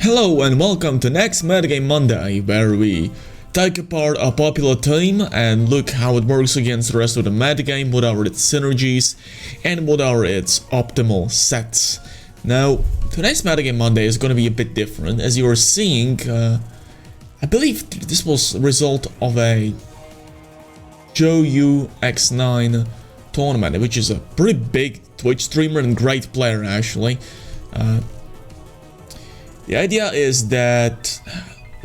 Hello and welcome to next Metagame Monday, where we take apart a popular team and look how it works against the rest of the metagame, what are its synergies, and what are its optimal sets. Now, today's Metagame Monday is going to be a bit different, as you are seeing. I believe this was a result of a Joe UX9 tournament, which is a pretty big Twitch streamer and great player actually. The idea is that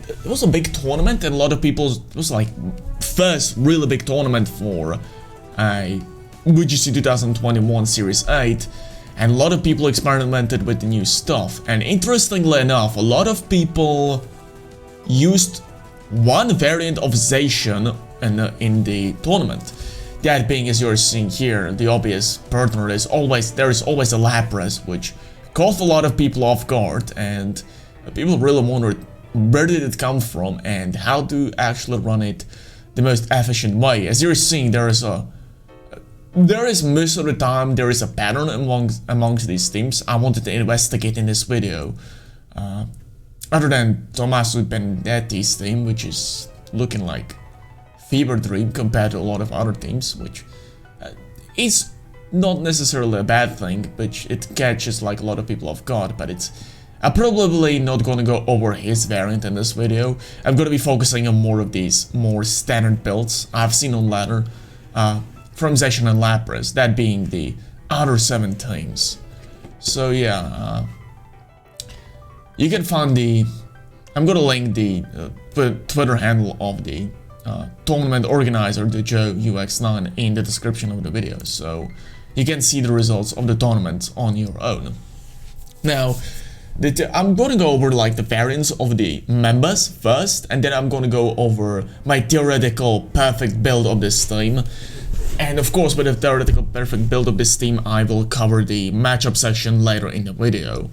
it was a big tournament and a lot of people, it was like first really big tournament for a VGC 2021 Series 8, and a lot of people experimented with the new stuff. And interestingly enough, a lot of people used one variant of Zacian in the tournament. That being, as you're seeing here, the obvious partner is there is always a Lapras, which caught a lot of people off guard, and people really wondered where did it come from and how to actually run it the most efficient way. As you're seeing, there is most of the time there is a pattern amongst these teams I wanted to investigate in this video. Other than Tommaso Benedetti's team, which is looking like fever dream compared to a lot of other teams, which is not necessarily a bad thing, but it catches like a lot of people off guard. But I'm probably not gonna go over his variant in this video. I'm gonna be focusing on more of these more standard builds I've seen on ladder from Zacian and Lapras, that being the other 7 teams. So yeah, you can find I'm gonna link the Twitter handle of the tournament organizer, the Joe UX9, in the description of the video, so you can see the results of the tournament on your own. Now, I'm gonna go over like the variants of the members first, and then I'm gonna go over my theoretical perfect build of this team. And of course, with the theoretical perfect build of this team, I will cover the matchup section later in the video.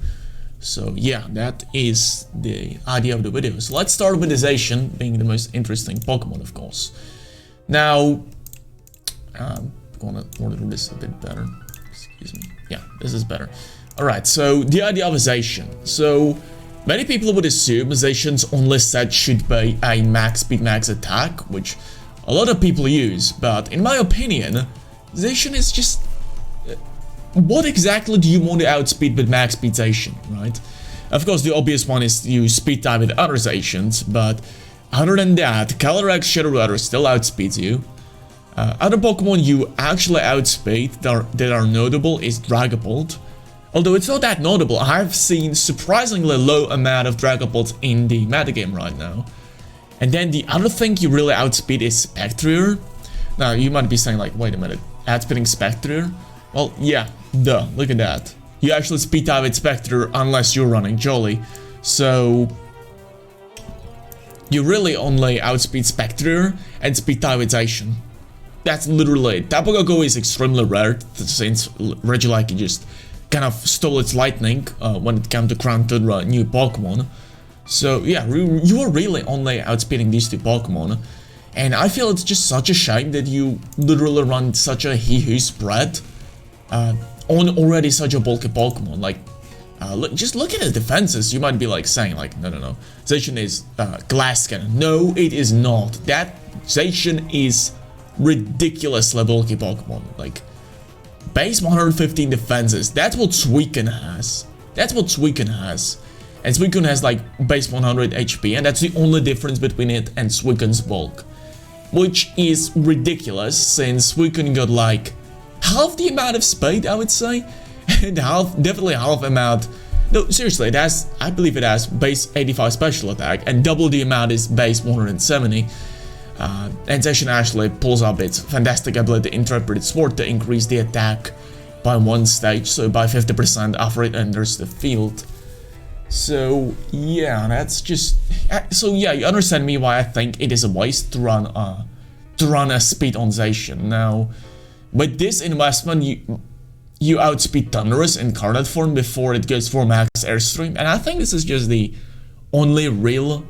So yeah, that is the idea of the video. So let's start with the Zacian, being the most interesting Pokemon, of course. Now, I'm gonna order this a bit better. Excuse me. Yeah, this is better. Alright, so the idea of a Zacian. So, many people would assume Zacian's only set should be a max speed, max attack, which a lot of people use, but in my opinion, Zacian is just... what exactly do you want to outspeed with max speed Zacian, right? Of course, the obvious one is to use speed type with other Zacians, but other than that, Calyrex Shadow Rider still outspeeds you. Other Pokemon you actually outspeed that are notable is Dragapult. Although it's not that notable, I've seen surprisingly low amount of Dragapults in the metagame right now. And then the other thing you really outspeed is Spectrier. Now, you might be saying like, wait a minute, outspeeding Spectrier? Well, yeah, duh, look at that. You actually speed type with Spectre unless you're running Jolly. So, you really only outspeed Spectre and speed type with Zacian. That's literally it. Tapu Koko is extremely rare since Regieleki just kind of stole its lightning when it came to Crown Tundra new Pokemon. So yeah, you are really only outspeeding these 2 Pokemon. And I feel it's just such a shame that you literally run such a hee-hee spread on already such a bulky Pokemon. Like, just look at the defenses. You might be like saying like, no, Zacian is Glass Cannon. No, it is not. That Zacian is ridiculously bulky Pokemon. Like, base 115 defenses. That's what Suicune has. And Suicune has like base 100 HP, and that's the only difference between it and Suicune's bulk. Which is ridiculous, since Suicune got like half the amount of speed, I would say, and definitely half amount. No, seriously, I believe it has base 85 special attack, and double the amount is base 170. And Zacian actually pulls up its fantastic ability Interpreted Sword to increase the attack by 1 stage, so by 50% after it enters the field. So yeah, that's just... so yeah, you understand me why I think it is a waste to run a speed on Zacian. Now, with this investment, you outspeed Thundurus in Incarnate form before it goes for max Airstream, and I think this is just the only real...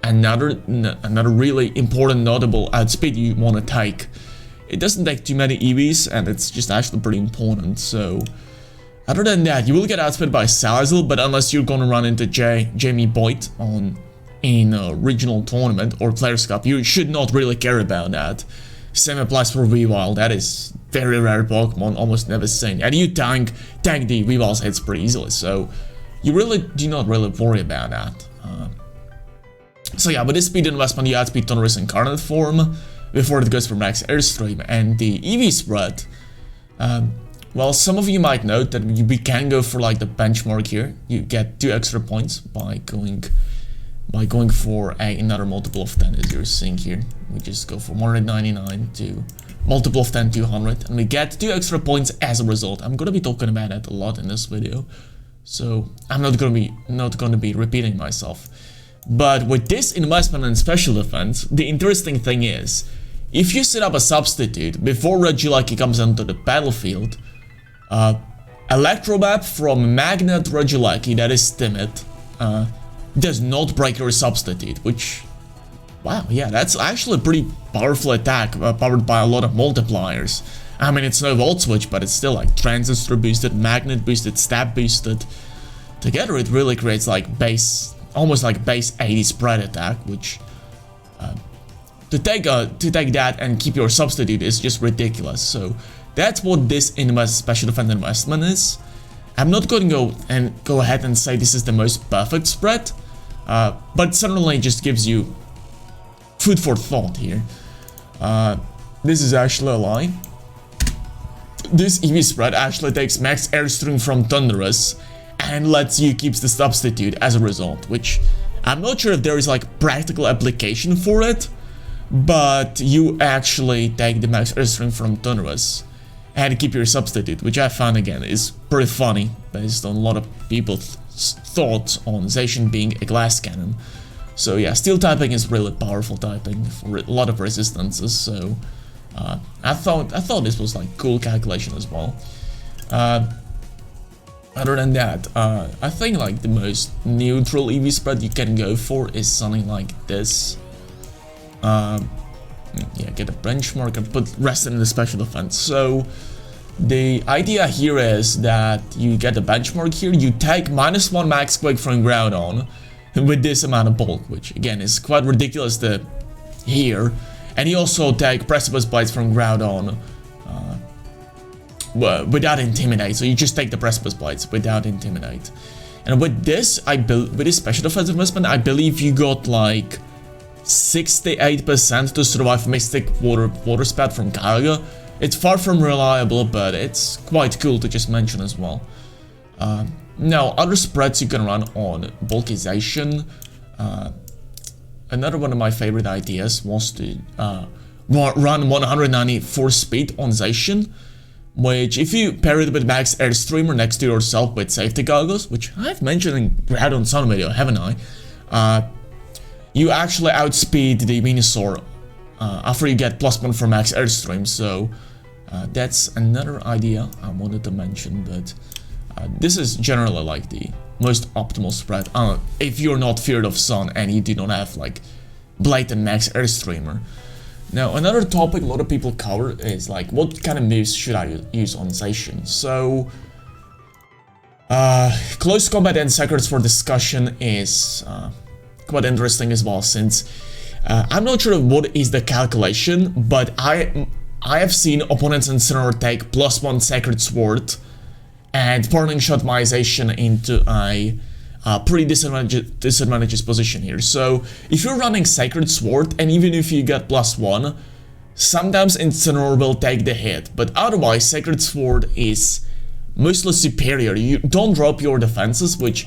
Another really important notable outspeed you want to take. It doesn't take too many EVs, and it's just actually pretty important. So Other than that, you will get outsped by Salazar, but unless you're gonna run into Jamie Boyd in a regional tournament or Players Cup, you should not really care about that. Same applies for Weavile. That is very rare Pokemon, almost never seen. And you tank the Weavile's hits pretty easily, so you really do not really worry about that. So yeah, with this speed investment, you outspeed Thundurus incarnate form before it goes for max airstream, and the EV spread. Well, some of you might note that we can go for like the benchmark here. You get 2 extra points by going for another multiple of 10, as you're seeing here. We just go from 199 to multiple of 10, 200, and we get 2 extra points as a result. I'm gonna be talking about that a lot in this video, so I'm not gonna be repeating myself. But with this investment in special defense, the interesting thing is, if you set up a substitute before Regieleki comes onto the battlefield, Electrobab from Magnet Regieleki, that is timid, does not break your substitute, which, wow, yeah, that's actually a pretty powerful attack, powered by a lot of multipliers. I mean, it's no Volt Switch, but it's still like Transistor boosted, Magnet boosted, Stab boosted. Together it really creates like almost like base 80 spread attack, which to take that and keep your substitute is just ridiculous. So that's what this special defense investment is. I'm not going to go ahead and say this is the most perfect spread, but certainly just gives you food for thought here. This is actually a lie. This EV spread actually takes max airstream from Thundurus and lets you keep the substitute as a result, which I'm not sure if there is like practical application for it, but you actually take the max airstream from Thundurus and keep your substitute, which I found again is pretty funny based on a lot of people's thoughts on Zacian being a glass cannon. So yeah, steel typing is really powerful typing for a lot of resistances, so I thought this was like cool calculation as well. Other than that, I think like the most neutral EV spread you can go for is something like this. Yeah, get a benchmark and put rest in the special defense. So the idea here is that you get a benchmark here, you take -1 max quick from Groudon with this amount of bulk, which again is quite ridiculous to hear, and you also take Precipice Bites from Groudon without Intimidate, so you just take the Precipice Bites without Intimidate. And with this, with this special defense investment, I believe you got like 68% to survive Mystic Water Spat from Kyogre. It's far from reliable, but it's quite cool to just mention as well. Now, other spreads you can run on bulkization. Another one of my favorite ideas was to run 194 speed on Zacian, which if you pair it with max airstreamer next to yourself with safety goggles, which I've mentioned in Groudon Sun video, haven't I? You actually outspeed the Venusaur after you get +1 for max airstream, so that's another idea I wanted to mention, but this is generally like the most optimal spread if you're not feared of Sun and you do not have like blatant max airstreamer. Now, another topic a lot of people cover is like, what kind of moves should I use on Zacian? So, close combat and secrets for discussion is quite interesting as well, since I'm not sure what is the calculation, but I have seen opponents in Sinnoh take +1 Sacred Sword and Parting Shot my Zacian into a pretty disadvantageous position here. So if you're running Sacred Sword, and even if you get +1, sometimes Incineroar will take the hit, but otherwise Sacred Sword is mostly superior. You don't drop your defenses, which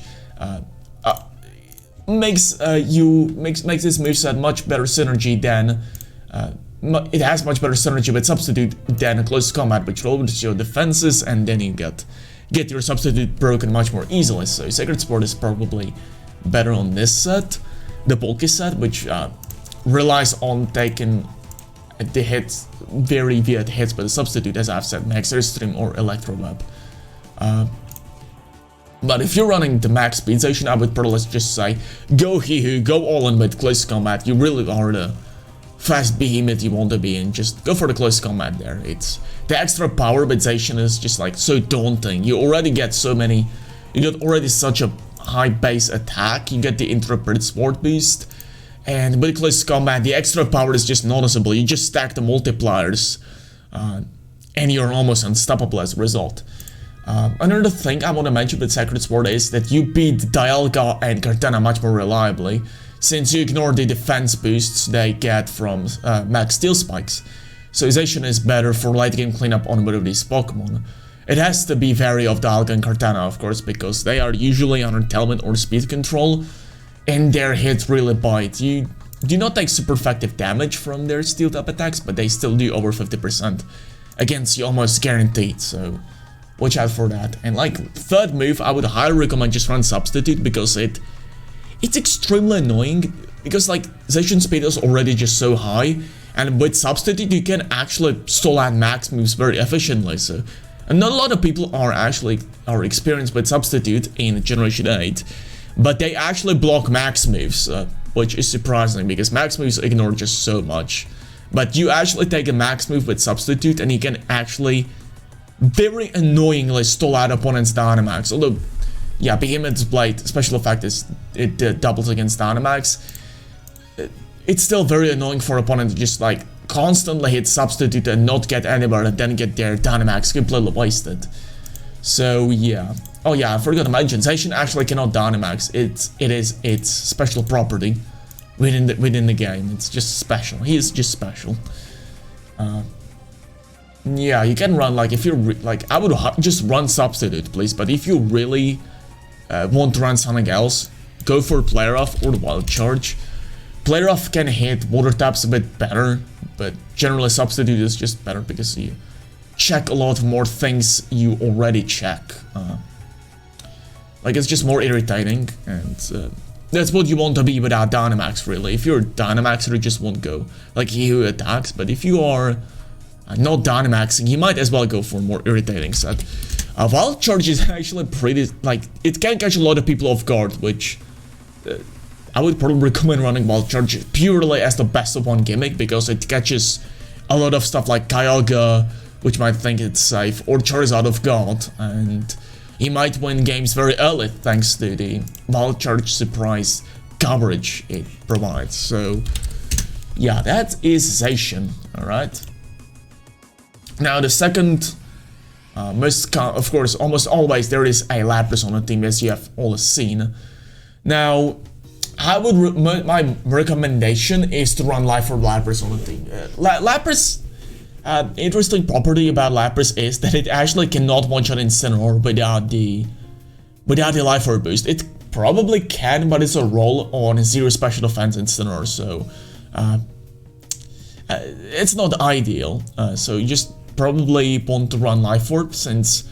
makes this moveset much better synergy than it has much better synergy with Substitute than a Close Combat, which lowers your defenses and then you get your Substitute broken much more easily. So Sacred Sword is probably better on this set, the bulky set, which relies on taking the hits via the hits by the Substitute, as I've said, Max Airstream or Electroweb. But if you're running the max speed Zacian, I would probably just say, go Hihu, go all in with Close Combat. You really are the fast behemoth you want to be in, just go for the close combat there. It's the extra power with Zacian is just like so daunting. You already get so many, you get already such a high base attack, you get the interpret sword boost, and with close combat the extra power is just noticeable. You just stack the multipliers and you're almost unstoppable as a result. Another thing I want to mention with Sacred Sword is that you beat Dialga and Kartana much more reliably, since you ignore the defense boosts they get from max steel spikes. So Zacian is better for late game cleanup on both of these Pokemon. It has to be wary of Dialga and Kartana, of course, because they are usually under Tailwind or speed control, and their hits really bite. You do not take super effective damage from their steel type attacks, but they still do over 50% against you, almost guaranteed, so watch out for that. And like third move, I would highly recommend just run Substitute, because it's extremely annoying, because like Zacian speed is already just so high, and with Substitute you can actually stall out max moves very efficiently. So, and not a lot of people are experienced with Substitute in Generation 8, but they actually block max moves, which is surprising because max moves ignore just so much. But you actually take a max move with Substitute and you can actually very annoyingly stall out opponent's Dynamax. Although, yeah, Behemoth's Blade special effect is it doubles against Dynamax. It's still very annoying for opponent to just like constantly hit Substitute and not get anywhere and then get their Dynamax completely wasted. So yeah. Oh yeah, I forgot to mention, Zacian actually cannot Dynamax. It is its special property within the game. It's just special. He is just special. Yeah, you can run like if you're like I would just run Substitute, please. But if you really want to run something else, go for Player Off or the Wild Charge. Player Off can hit water types a bit better, but generally Substitute is just better because you check a lot more things you already check. Like it's just more irritating, and that's what you want to be without Dynamax, really. If you're a Dynamaxer, you just won't go like he who attacks, but if you are not Dynamaxing, you might as well go for a more irritating set. Wild Charge is actually pretty, like, it can catch a lot of people off guard, which I would probably recommend running Wild Charge purely as the best of one gimmick, because it catches a lot of stuff like Kyogre, which might think it's safe, or Charizard of God, and he might win games very early thanks to the Wild Charge surprise coverage it provides. So yeah, that is Zacian, alright? Now the second, of course, almost always there is a Lapras on the team, as you have all seen. Now, I would my recommendation is to run Life Orb Lapras on the team. Lapras, interesting property about Lapras is that it actually cannot one-shot Incineroar without the Life Orb boost. It probably can, but it's a roll on 0 special defense Incineroar, so it's not ideal. So you just probably want to run Life Orb, since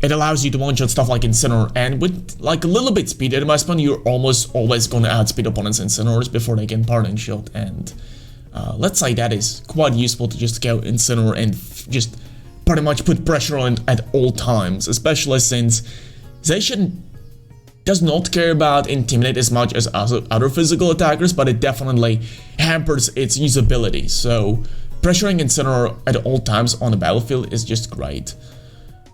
it allows you to one-shot stuff like Incineroar, and with like a little bit speed, in my opinion, you're almost always going to outspeed opponents' Incineroars before they can Parting Shot, and let's say that is quite useful to just go Incineroar and just pretty much put pressure on it at all times, especially since Zacian does not care about Intimidate as much as other physical attackers, but it definitely hampers its usability, so pressuring Incineroar at all times on the battlefield is just great.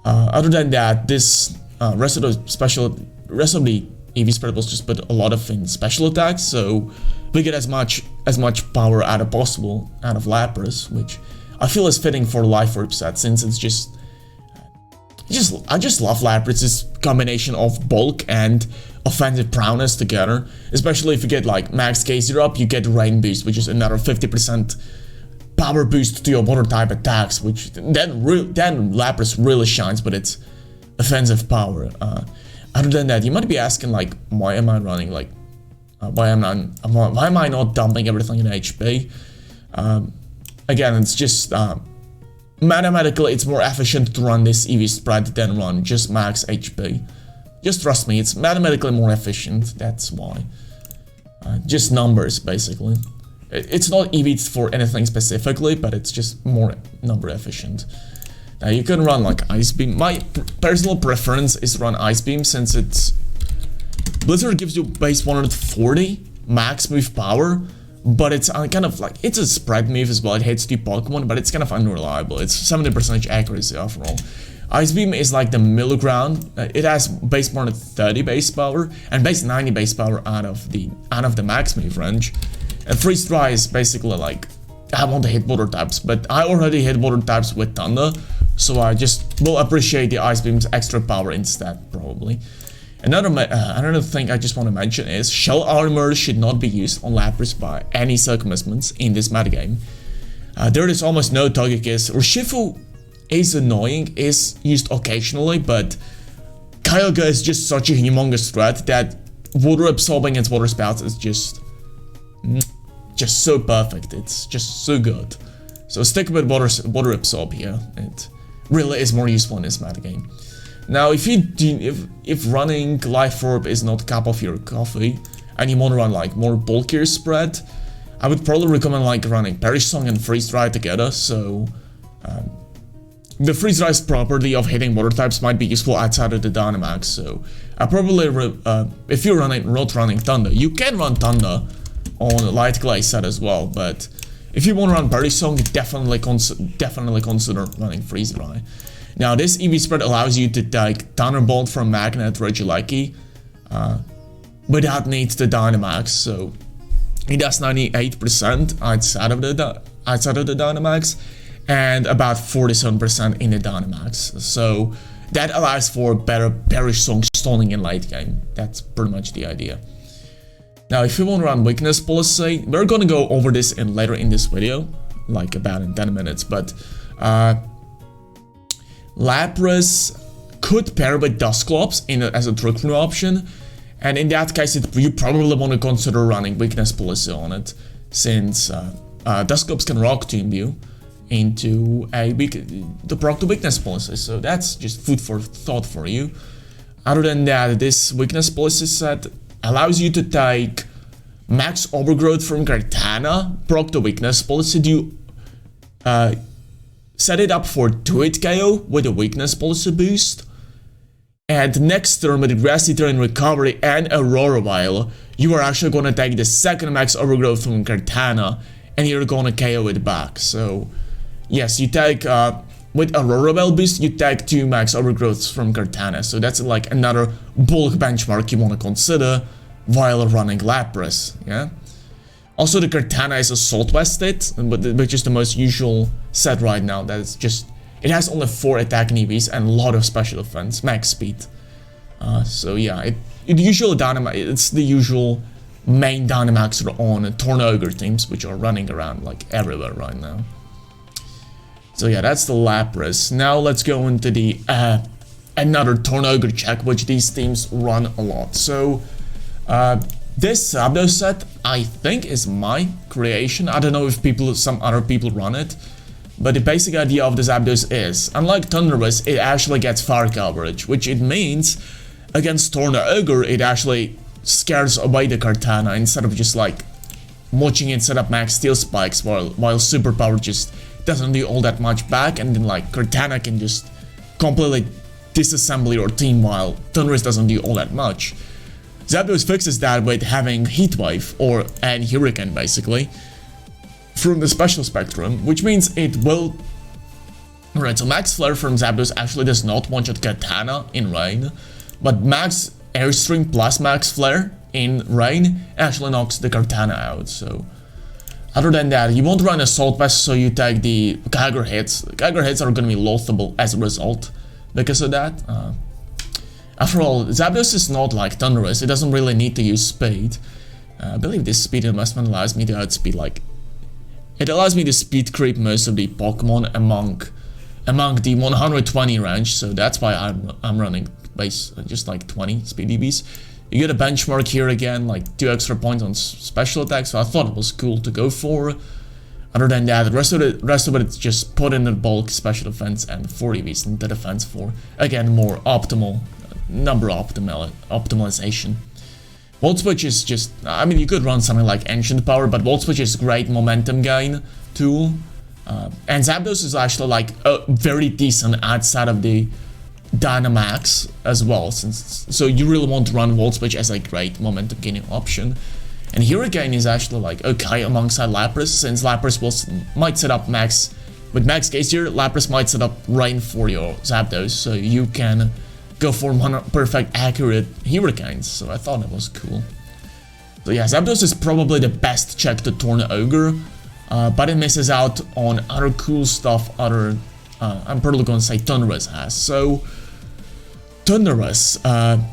Other than that, this rest of the EV spreadables just put a lot of in special attacks, so we get as much power out of possible out of Lapras, which I feel is fitting for the Life Orb set, since it's I just love Lapras' combination of bulk and offensive prowess together, especially if you get like max K0 up, you get Rain Boost, which is another 50% power boost to your water type attacks, which then Lapras really shines with its offensive power. Other than that, you might be asking like, why am I running like, why am I not dumping everything in HP? Again, it's just mathematically it's more efficient to run this EV spread than run just max HP. Just trust me, it's mathematically more efficient. That's why. Just numbers, basically. It's not EV for anything specifically, but it's just more number efficient. Now you can run like Ice Beam. My personal preference is run Ice Beam, since it's Blizzard gives you base 140 max move power, but it's kind of like, it's a spread move as well. It hits 2 Pokemon, but it's kind of unreliable. It's 70% accuracy after all. Ice Beam is like the middle ground. It has base more than 30 base power and base 90 base power out of the max move range. And Freeze Dry is basically like, I want to hit water types, but I already hit water types with Thunder, so I just will appreciate the Ice Beam's extra power instead, probably. Another thing I just want to mention is Shell Armor should not be used on Lapras by any circumstances in this metagame. There is almost no Togekiss. Urshifu is annoying, is used occasionally, but Kyogre is just such a humongous threat that water absorbing its water spouts is just so perfect. It's just so good. So stick with water absorb here. It really is more useful in this metagame. Now, if running Life Orb is not cup of your coffee and you want to run like more bulkier spread, I would probably recommend like running Perish Song and Freeze Dry together. So the Freeze Dry's property of hitting water types might be useful outside of the Dynamax. So I probably if you're not running Thunder, you can run Thunder on a light clay set as well, but if you want to run Perish Song, definitely consider running Freeze Dry. Now, this EV spread allows you to take Thunderbolt from Magnet Regieleki without need the Dynamax, so it does 98% outside of the Dynamax and about 47% in the Dynamax. So that allows for better Perish Song stalling in late game. That's pretty much the idea. Now, if you want to run Weakness Policy, we're gonna go over this later in this video, like about in 10 minutes, but Lapras could pair with Dusclops as a Trick Room option, and in that case you probably want to consider running Weakness Policy on it, since Dusclops can Rock Tomb you into the proc to Weakness Policy, so that's just food for thought for you. Other than that, this Weakness Policy set allows you to take Max Overgrowth from Kartana, proc to Weakness Policy, do set it up for 2-hit KO with a Weakness Policy boost, and next turn with Grassy Terrain Recovery and Aurora Vial, you are actually gonna take the second Max Overgrowth from Kartana and you're gonna KO it back. So yes, you take with Aurora Vial boost, you take 2 Max Overgrowths from Kartana, so that's like another bulk benchmark you want to consider while running Lapras, yeah? Also, the Kartana is Assault Vested, which is the most usual set right now. That's just, it has only 4 attack and EVs and a lot of special defense, max speed. So yeah, it's the usual main Dynamaxer on Tornogre teams, which are running around like everywhere right now. So yeah, that's the Lapras. Now let's go into the another Tornogre check, which these teams run a lot. So this Zapdos set, I think, is my creation. I don't know if some other people run it, but the basic idea of the Zapdos is, unlike Thundurus, it actually gets fire coverage, which it means against Tornogre, it actually scares away the Kartana instead of just like watching it set up max steel spikes while Superpower just doesn't do all that much back, and then like Kartana can just completely disassemble your team while Thundurus doesn't do all that much. Zapdos fixes that with having Heat Wave and Hurricane basically from the special spectrum, which means it will. Alright, so Max Flare from Zapdos actually does not one-shot Kartana in Rain, but Max Airstream plus Max Flare in Rain actually knocks the Kartana out. So other than that, you won't run Assault Vest, so you take the Kyogre hits. Kyogre hits are going to be loathable as a result because of that. After all, Zapdos is not like Thundurus, it doesn't really need to use speed. I believe this speed investment allows me to outspeed like... It allows me to speed creep most of the Pokemon among the 120 range, so that's why I'm running base just like 20 speed EVs. You get a benchmark here again, like 2 extra points on special attacks, so I thought it was cool to go for. Other than that, the rest of it is just put in the bulk special defense and 4 EVs into defense for, again, more optimal number optimization. Volt Switch is just, I mean, you could run something like Ancient Power, but Volt Switch is great momentum gain tool. And Zapdos is actually like very decent outside of the Dynamax as well, so you really want to run Volt Switch as a great momentum gaining option. And Hurricane is actually like okay alongside Lapras, since Lapras might set up max with max case here. Lapras might set up Rain for your Zapdos, so you can go for one perfect accurate Hurricanes. So I thought that was cool. So yeah, Zapdos is probably the best check to turn Ogre, but it misses out on other cool stuff. I'm probably gonna say Thunderous has. So Thunderous,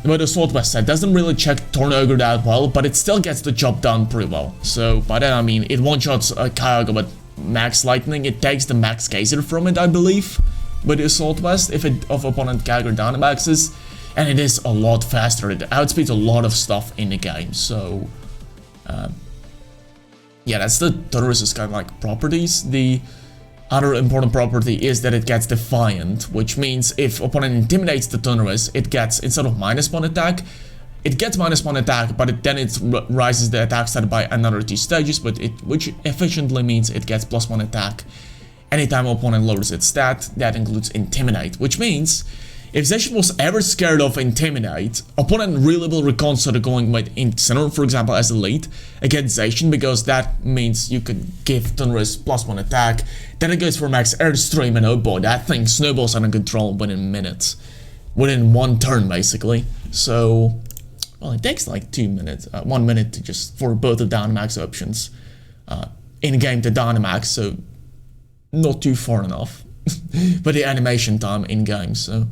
with the Southwest set, doesn't really check Torn Ogre that well, but it still gets the job done pretty well. So by that I mean it one-shots Kyogre with Max Lightning. It takes the Max Geyser from it, I believe, with the Southwest if opponent Kyogre Dynamaxes, and it is a lot faster. It outspeeds a lot of stuff in the game. So yeah, that's the Thunderous's kind of like properties. The other important property is that it gets Defiant, which means if opponent intimidates the Thunderous, it gets, instead of -1 attack, it gets -1 attack, but then it rises the attack stat by another 2 stages, which efficiently means it gets +1 attack anytime opponent lowers its stat. That includes Intimidate, which means if Zacian was ever scared of Intimidate, opponent really will reconsider going with Incineroar, for example, as a lead against Zacian, because that means you could give Thunderous +1 attack, then it goes for max Airstream, and oh boy, that thing snowballs out of control within minutes. Within 1 turn, basically. So, well, it takes like 2 minutes, 1 minute to just, for both the Dynamax options in-game to Dynamax, so not too far enough. But the animation time in-game, so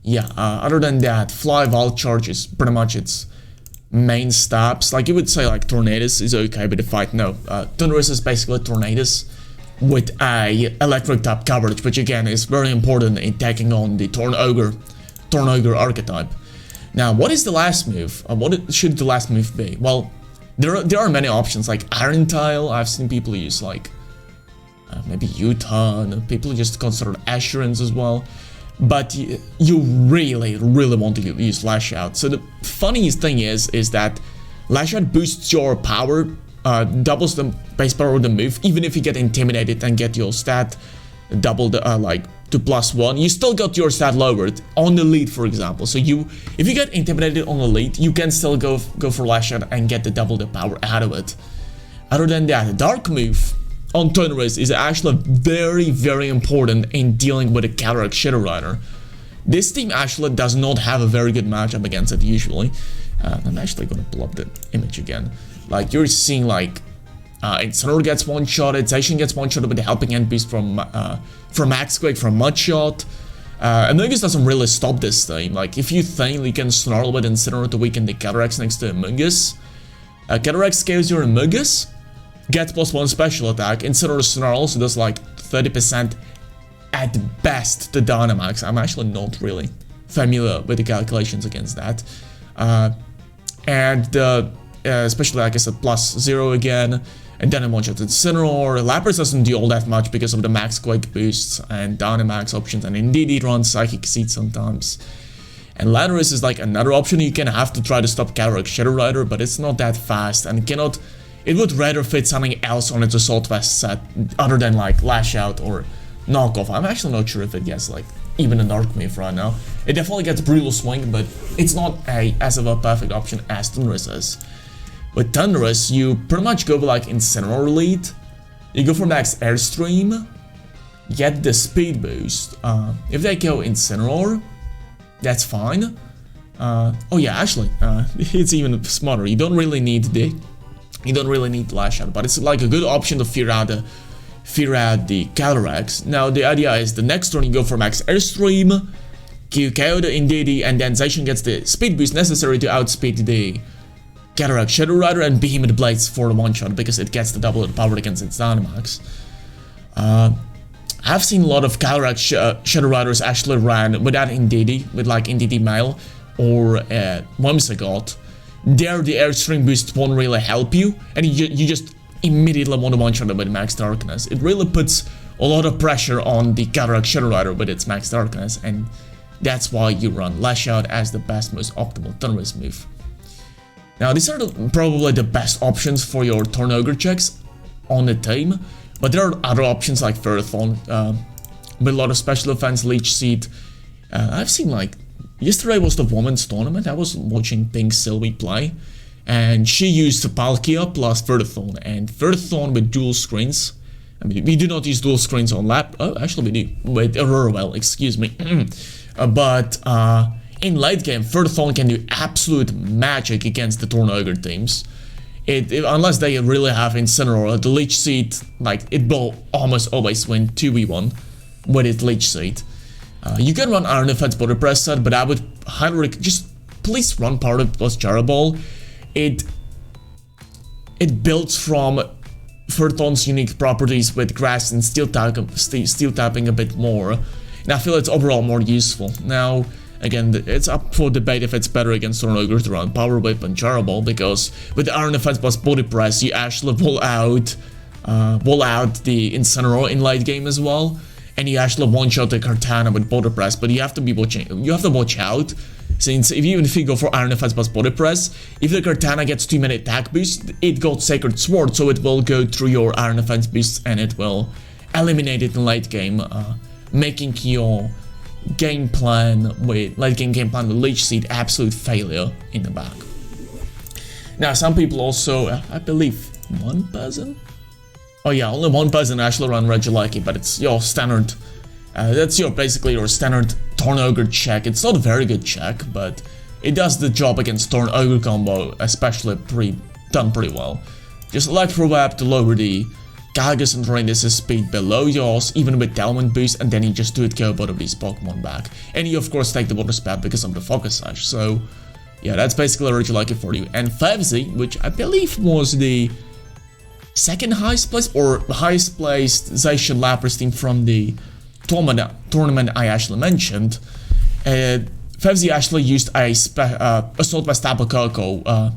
yeah, other than that, Fly Wild Charge is pretty much its main stabs. Like you would say like Tornadus is okay with the fight. No, Thunderous is basically Tornadus with a electric type coverage, which again is very important in taking on the Torn Ogre archetype. Now, what is the last move? What should the last move be? Well, there are many options like Iron Tile. I've seen people use like maybe U-Turn. People just consider Assurance as well. But you really want to use Lash Out. So the funniest thing is that Lash Out boosts your power, doubles the base power of the move, even if you get intimidated and get your stat doubled like to +1, you still got your stat lowered on the lead, for example. So if you get intimidated on the lead, you can still go for Lash Out and get the double the power out of it. Other than that, the Dark move on Thunderous is actually very important in dealing with a Cataract Shadow Rider. This team actually does not have a very good matchup against it usually. I'm actually gonna pull up the image again. Like you're seeing like Incineroar gets one-shotted, Zacian gets one-shotted with the helping hand boost from Axequake, from Mudshot. Amoonguss doesn't really stop this thing. Like if you think you can snarl with Incineroar to weaken the Cataracts next to Amoonguss, Cataract scales your Amoonguss, gets +1 special attack, Incineroar snarls, so does like 30% at best to Dynamax. I'm actually not really familiar with the calculations against that. Especially like I said, +0 again, and then I one-shot Incineroar. Lapras doesn't do all that much because of the Max Quake boosts and Dynamax options, and indeed it runs Psychic Seed sometimes. And Landorus is like another option. You can have to try to stop Cataract Shadow Rider, but it's not that fast and cannot. It would rather fit something else on its Assault Vest set other than like Lash Out or Knockoff. I'm actually not sure if it gets like even a Dark move right now. It definitely gets Brutal Swing, but it's not as of a perfect option as Thunderous is. With Thunderous, you pretty much go for like Incineroar lead. You go for max Airstream, get the speed boost. If they go Incineroar, that's fine. Oh yeah, actually, it's even smarter. You don't really need Lash Out, but it's like a good option to fear out the Cataracts. Now the idea is the next turn you go for max Airstream, KO the Indeedee, and then Zacian gets the speed boost necessary to outspeed the Cataract Shadow Rider and Behemoth Blades for the one-shot because it gets the double power against its Dynamax. I've seen a lot of Cataract Shadow Riders actually run without Indeedee, with like Indeedee Male or Whimsicott. There the Airstream boost won't really help you, and you just immediately want to one-shot it with Max Darkness. It really puts a lot of pressure on the Cataract Shadow Rider with its Max Darkness, and that's why you run Lash Out as the best, most optimal Thunderous move. Now these are probably the best options for your Torn Ogre checks on the team, but there are other options like Ferrothorn, with a lot of special defense, Leech Seed. I've seen like, yesterday was the women's tournament, I was watching Pink Sylvie play, and she used Palkia plus Vertithorn, and Vertithorn with dual screens. I mean, we do not use dual screens on Lap. Oh, actually we do. With Aurora, excuse me. But in late game, Vertithorn can do absolute magic against the Torn Ogre teams. Unless they really have Incineroar, the Leech Seed, like, it will almost always win 2v1 with its Leech Seed. You can run Iron Defense Body Press set, but I would highly just please run part of plus Gyro Ball. It builds from Vertithorn's unique properties with Grass and Steel tapping a bit more, and I feel it's overall more useful. Now, again, it's up for debate if it's better against Torn Ogre to run Power Whip and Gyro Ball, because with the Iron Defense plus Body Press, you actually wall out the Incineroar in late game as well, and you actually one-shot the Kartana with Body Press. But you have to watch out, since even if you go for Iron Defense plus Body Press, if the Kartana gets too many attack boosts, it got Sacred Sword, so it will go through your Iron Defense boosts and it will eliminate it in late game, making your late game game plan with Leech Seed absolute failure in the back. Now, some people also, I believe one person? Oh yeah, only one person actually run Regieleki, but it's your standard, that's basically your standard Torn Ogre check. It's not a very good check, but it does the job against Torn Ogre combo, especially done pretty well. Just Electro Web to lower the Gygus and Rainis' speed below yours, even with Element Boost, and then you just do it go both of these Pokemon back. And you of course take the Water Spout because of the Focus Sash, so yeah, that's basically Regieleki for you. And Favzi, which I believe was the second highest placed or highest placed Zacian Lapras team from the tournament I actually mentioned, Favzi actually used Assault Vest Tapu Koko.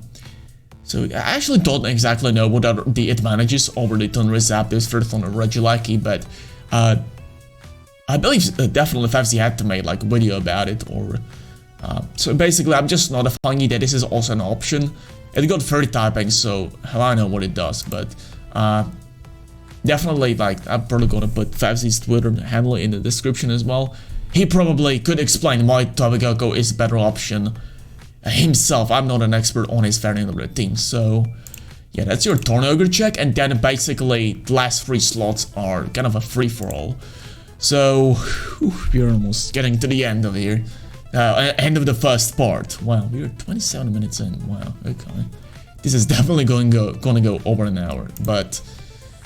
So I actually don't exactly know what are the advantages over the Thunderous Zapdos, Vertithorn, or Regieleki, but I believe definitely Favzi had to make like a video about it, or so basically I'm just notifying you that this is also an option. It got 30 typing, so hell I know what it does, but definitely, like, I'm probably gonna put Favzi's Twitter handle in the description as well. He probably could explain why Tapu Koko is a better option himself. I'm not an expert on his variant of the team, so yeah, that's your Torn Ogre check, and then basically the last 3 slots are kind of a free-for-all. So we're almost getting to the end of here. End of the first part. Wow, we're 27 minutes in. Wow, okay. This is definitely gonna go over an hour, but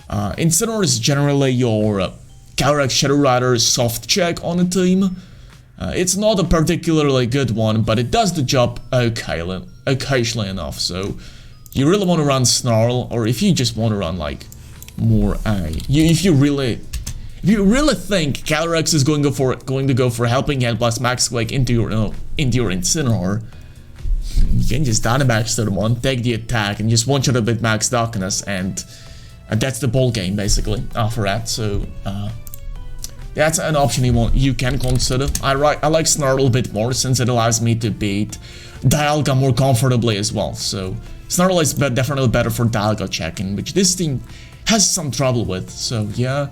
Incineroar is generally your Calyrex Shadow Rider soft check on a team. It's not a particularly good one, but it does the job occasionally enough, so you really want to run Snarl, or if you just want to run like more if you really think Calyrex is going to go for Helping Hand plus Max Quake into your Incineroar, you can just Dynamax to the one, take the attack, and just one-shot a bit Max Darkness, and that's the ball game basically after that. So that's an option you can consider. I like Snarl a bit more since it allows me to beat Dialga more comfortably as well. So Snarl is definitely better for Dialga checking, which this team has some trouble with. So yeah,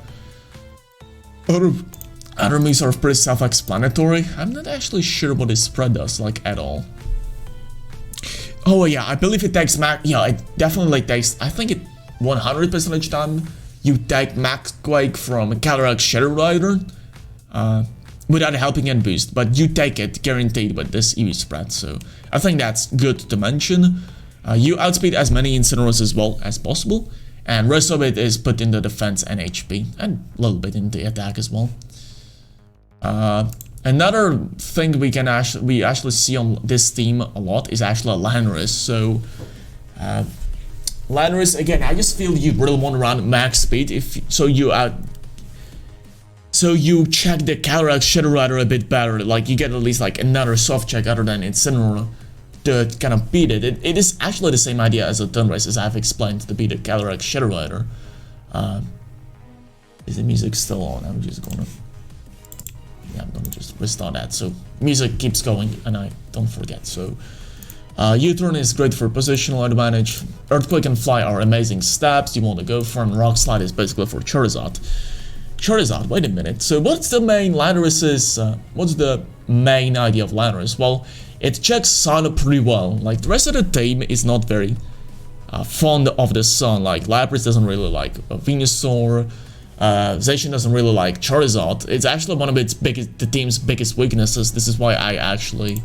other moves are pretty self-explanatory. I'm not actually sure what his spread does, like, at all. Oh yeah, I believe it takes it definitely takes, I think it 100% time you take Max Quake from Calyrex Shadow Rider without a Helping Hand boost, but you take it guaranteed with this EV spread, so I think that's good to mention. You outspeed as many Incineroars as well as possible, and rest of it is put into defense and HP, and a little bit into attack as well. Another thing we actually see on this team a lot is actually Landorus. So Landorus, again, I just feel you really want to run max speed so you check the Calyrex Shadow Rider a bit better, like you get at least like another soft check other than Incineroar to kind of beat it. It is actually the same idea as a Thunderous, as I've explained, to beat the Calyrex Shadow Rider. Is the music still on? I'm just gonna just restart that, so music keeps going and I don't forget. So U-turn is great for positional advantage. Earthquake and Fly are amazing stabs you want to go for, and Rock Slide is basically for Charizard. Wait a minute. So what's the main Landorus's what's the main idea of Landorus? Well, it checks Sun pretty well. Like, the rest of the team is not very fond of the Sun. Like, Lapras doesn't really like Venusaur, Zacian doesn't really like Charizard. It's actually one of the team's biggest weaknesses. This is why I actually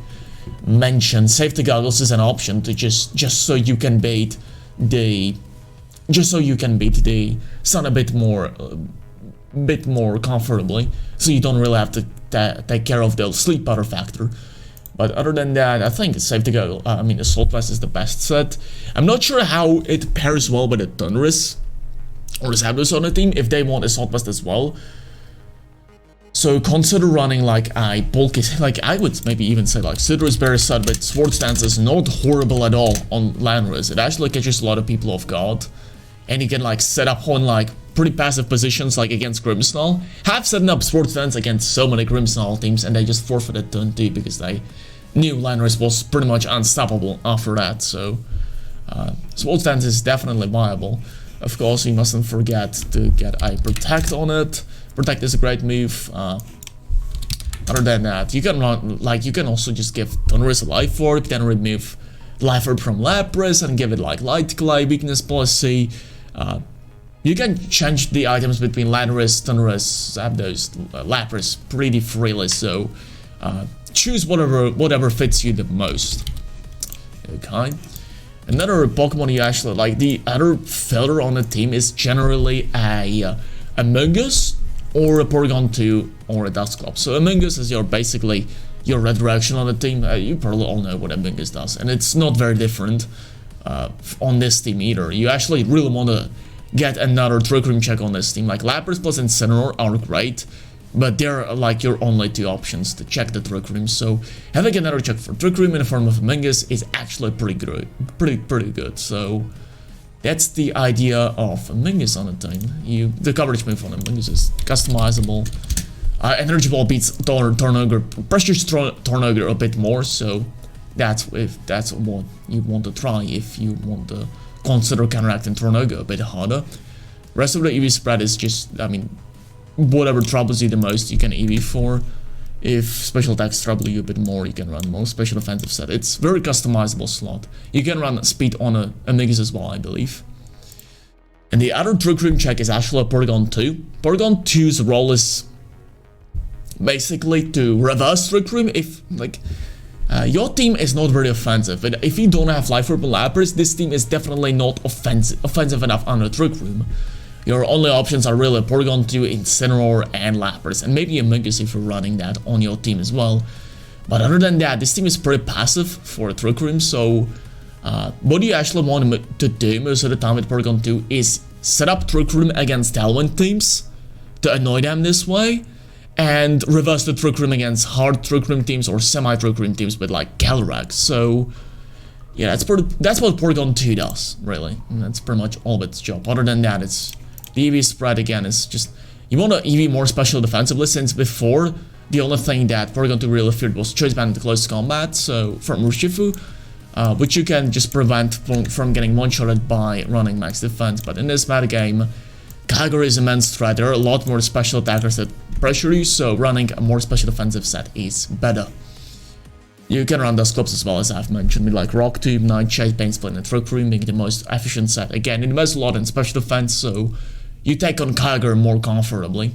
mentioned safety goggles as an option to just so you can bait the Sun a bit more comfortably, so you don't really have to take care of the sleep powder factor. But other than that, I think safety goggle, Assault Vest is the best set. I'm not sure how it pairs well with the Thunderous or the Zapdos on the team, if they want Assault Vest as well. So consider running like a bulky, like I would maybe even say like Citrus Berry set with Swords Dance is not horrible at all on Landorus. It actually catches a lot of people off guard. And you can like set up on like pretty passive positions like against Grimmsnarl. Have set up Swords Dance against so many Grimmsnarl teams and they just forfeited turn 2 because they knew Landorus was pretty much unstoppable after that. So Swords Dance is definitely viable. Of course, you mustn't forget to get a Protect on it. Protect is a great move. Other than that, you can run, like, you can also just give Thunderous a Life Orb, then remove Life Orb from Lapras and give it like Light Clay, Weakness Policy. You can change the items between Landorus, Thunderous, Zapdos, Lapras pretty freely, so choose whatever fits you the most. Okay. Another Pokemon you actually like, the other filler on the team is generally a Amoonguss or a Porygon 2 or a Dusclops. So Amoonguss is basically your Resurrection on the team. You probably all know what Amoonguss does, and it's not very different on this team either. You actually really want to get another Trick Room check on this team. Like Lapras plus Incineroar are great, but they're like your only two options to check the Trick Room. So having another check for Trick Room in the form of Amoonguss is actually pretty good, pretty good. So that's the idea of Amoonguss on the team. The coverage move on Amoonguss is customizable. Energy Ball beats Tornogre, pressures Tornogre a bit more, so that's what you want to try if you want to consider counteracting Tornogre a bit harder. Rest of the EV spread is just, whatever troubles you the most, you can EV for. If special attacks trouble you a bit more, you can run more special offensive set. It's very customizable slot. You can run speed on Amoonguss as well, I believe. And the other Trick Room check is actually a Porygon 2. Porygon 2's role is basically to reverse Trick Room if, like, your team is not very offensive. And if you don't have Life Orb and Lapras, this team is definitely not offensive enough under Trick Room. Your only options are really Porygon 2, Incineroar, and Lapras, and maybe Amoonguss if you're running that on your team as well. But other than that, this team is pretty passive for Trick Room, so what you actually want to do most of the time with Porygon 2 is set up Trick Room against Tailwind teams to annoy them this way, and reverse the Trick Room against hard Trick Room teams or semi-Trick Room teams with like Calyrex. So yeah, that's what Porygon 2 does, really. And that's pretty much all of its job. Other than that, it's the EV spread again is just, you want to EV more special defensively, since before the only thing that Porygon 2 really feared was Choice Band in close combat, so from Urshifu, which you can just prevent from getting one-shotted by running max defense. But in this metagame, Kyogre is immense threat. There are a lot more special attackers that pressure you, so running a more special defensive set is better. You can run Dusclops as well, as I've mentioned, with like Rock Tomb, Night Chase, Pain Split, and Trick Room being the most efficient set. Again, it invests a lot in special defense, so you take on Kyogre more comfortably.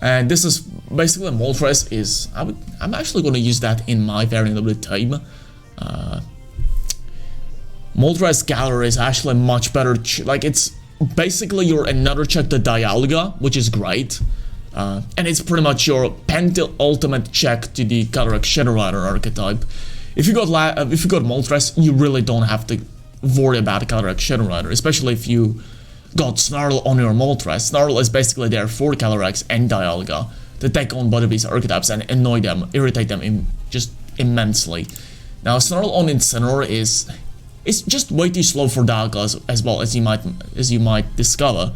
And this is basically Moltres is, I'm actually going to use that in my variant of the team. Moltres Galar is actually much better, like it's basically your another check to Dialga, which is great. And it's pretty much your ultimate check to the Calyrex Shadow Rider archetype. If you got Moltres, you really don't have to worry about Calyrex Shadow Rider, especially if you got Snarl on your Moltres. Snarl is basically there for Calyrex and Dialga to take on both of these archetypes and annoy them, irritate them just immensely. Now Snarl on Incineroar is just way too slow for Dialga as well, as you might discover.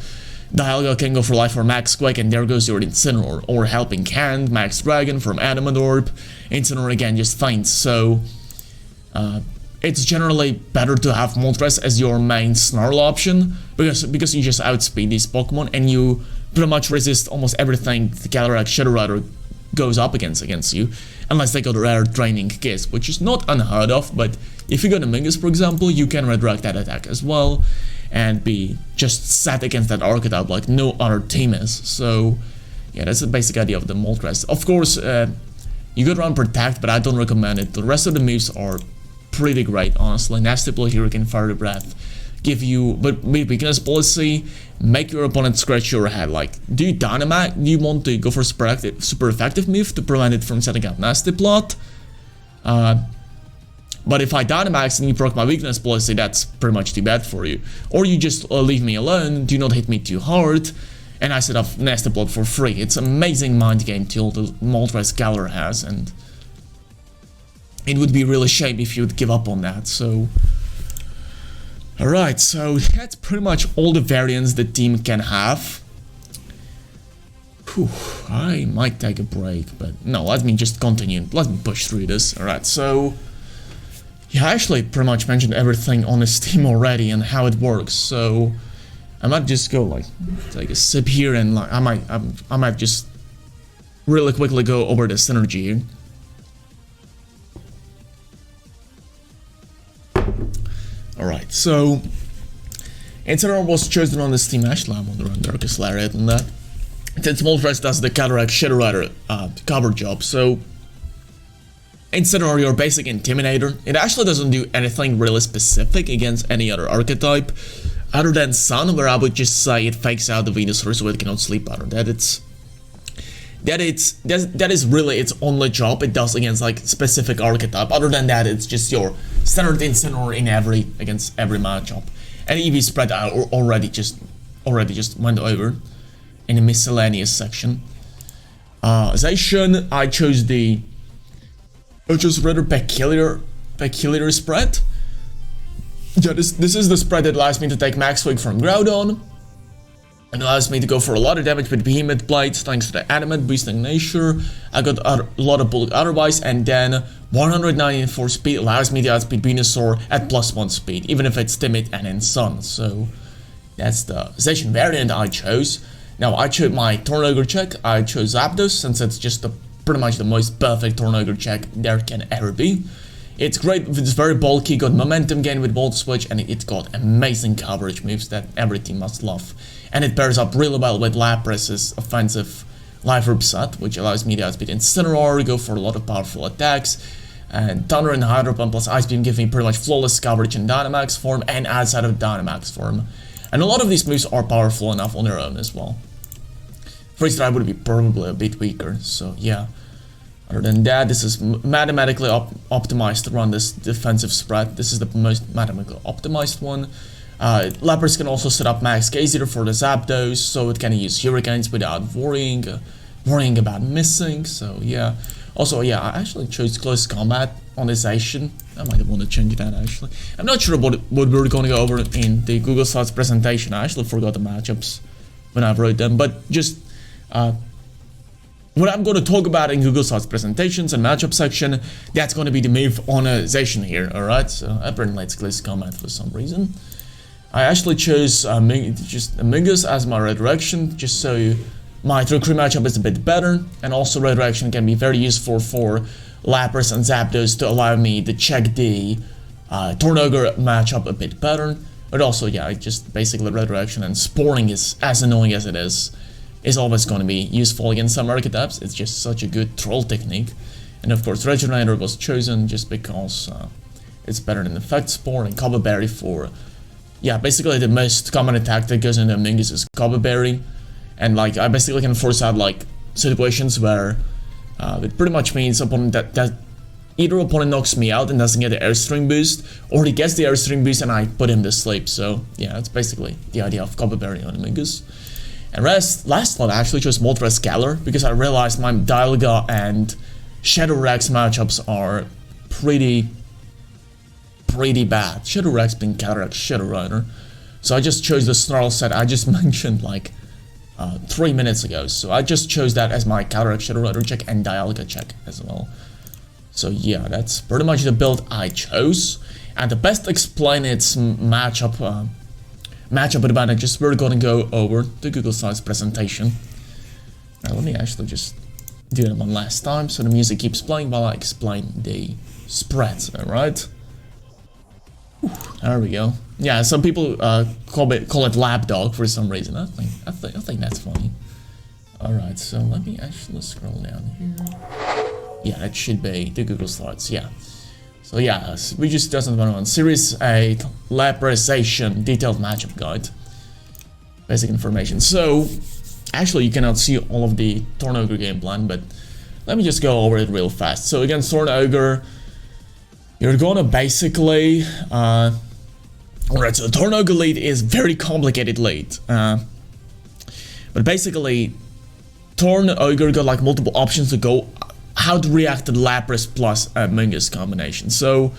Dialga can go for Life or Max Quake, and there goes your Incineroar, or Helping Hand, Max Dragon from Adamant Orb. Incineroar again just faints, so it's generally better to have Moltres as your main Snarl option, because you just outspeed these Pokemon and you pretty much resist almost everything the Calyrex Shadow Rider goes up against you, unless they got rare training kits, which is not unheard of. But if you got a Mingus, for example, you can redirect that attack as well and be just set against that archetype like no other team is. So yeah, that's the basic idea of the Moltres. Of course, you could run Protect, but I don't recommend it. The rest of the moves are pretty great, honestly. Nasty Blow, Hurricane, Fiery Breath give you but weakness policy, make your opponent scratch your head. Like, do you Dynamax? Do you want to go for super effective move to prevent it from setting up Nasty Plot? But if I Dynamax and you proc my weakness policy, that's pretty much too bad for you. Or you just leave me alone, do not hit me too hard, and I set up Nasty Plot for free. It's an amazing mind game tool the Moltres Galar has, and it would be really shame if you would give up on that. So alright, so that's pretty much all the variants the team can have. Whew, I might take a break, but no, let me just continue. Let me push through this. Alright, so yeah, I actually pretty much mentioned everything on this team already and how it works. So I might just go like take a sip here, and like I might just really quickly go over the synergy here. Alright, so Incineroar was chosen on this team. Actually, I'm on the run Darkest Lariat on that. Since Moltres does the Cataract Shadow Rider cover job, so Incineroar, your basic Intimidator. It actually doesn't do anything really specific against any other archetype, other than Sun, where I would just say it fakes out the Venusaur so it cannot sleep under. That is really its only job it does against like specific archetype. Other than that, it's just your standard Incineroar in against every matchup. And EV spread I already just went over in the miscellaneous section. Zacian, I chose rather peculiar spread. Yeah, this is the spread that allows me to take Max Wig from Groudon. It allows me to go for a lot of damage with Behemoth Blades thanks to the Adamant boosting nature. I got a lot of bulk otherwise, and then 194 speed allows me to outspeed Venusaur at +1 speed, even if it's timid and in Sun. So that's the Zacian variant I chose. Now I chose my Tornogre check. I chose Zapdos since it's just pretty much the most perfect Tornogre check there can ever be. It's great, it's very bulky, got momentum gain with Volt Switch, and it got amazing coverage moves that every team must love. And it pairs up really well with Lapras' offensive Life Orb set, which allows me to outspeed Incineroar, go for a lot of powerful attacks, and Thunder and Hydro Pump plus Ice Beam give me pretty much flawless coverage in Dynamax form and outside of Dynamax form. And a lot of these moves are powerful enough on their own as well. Freeze Drive would be probably a bit weaker, so yeah. Other than that, this is mathematically optimized to run this defensive spread. This is the most mathematically optimized one. Lapras can also set up max K0 for the Zapdos, so it can use Hurricanes without worrying about missing. So yeah. Also, yeah, I actually chose Close Combat on this Zacian. I might want to change that actually. I'm not sure what we were going to go over in the Google Slides presentation. I actually forgot the matchups when I wrote them, but just what I'm going to talk about in Google Slides presentations and matchup section, that's going to be the move on a Zacian here, alright? So apparently it's Close Combat for some reason. I actually chose just Mingus as my redirection, just so my 3-crew matchup is a bit better, and also redirection can be very useful for Lapras and Zapdos to allow me to check the Tornogre matchup a bit better. But also, yeah, just basically redirection and sporing is as annoying as it is always going to be useful against some archetypes. It's just such a good troll technique. And of course, Regenerator was chosen just because it's better than Effect Spore, and Cobbleberry Berry for, yeah, basically the most common attack that goes into Mingus is Cobbleberry Berry. And like, I basically can force out like situations where it pretty much means opponent that either opponent knocks me out and doesn't get the Airstream boost, or he gets the Airstream boost and I put him to sleep. So yeah, that's basically the idea of Cobbleberry Berry on Mingus. And last slot I actually chose Moltres Galar because I realized my Dialga and Shadow Rex matchups are pretty bad. Shadow Rex being Cataract Shadow Rider. So I just chose the Snarl set I just mentioned like 3 minutes ago. So I just chose that as my Cataract Shadow Rider check and Dialga check as well. So yeah, that's pretty much the build I chose. And to best explain its matchup advantages, we're gonna go over the Google Slides presentation. Now let me actually just do them one last time, so the music keeps playing while I explain the spreads, alright? There we go. Yeah, some people call it lapdog for some reason. I think that's funny. Alright, so let me actually scroll down here. Yeah, that should be the Google Slides, yeah. So yeah, VGC 2021 Series 8 Lapras Zacian Detailed Matchup Guide. Basic information. So, actually you cannot see all of the Thorn Ogre game plan, but let me just go over it real fast. So against Thorn Ogre, you're gonna basically... Alright, so Thorn Ogre lead is very complicated lead. But basically, Thorn Ogre got like multiple options to go how to react to the Lapras plus Mungus combination. So,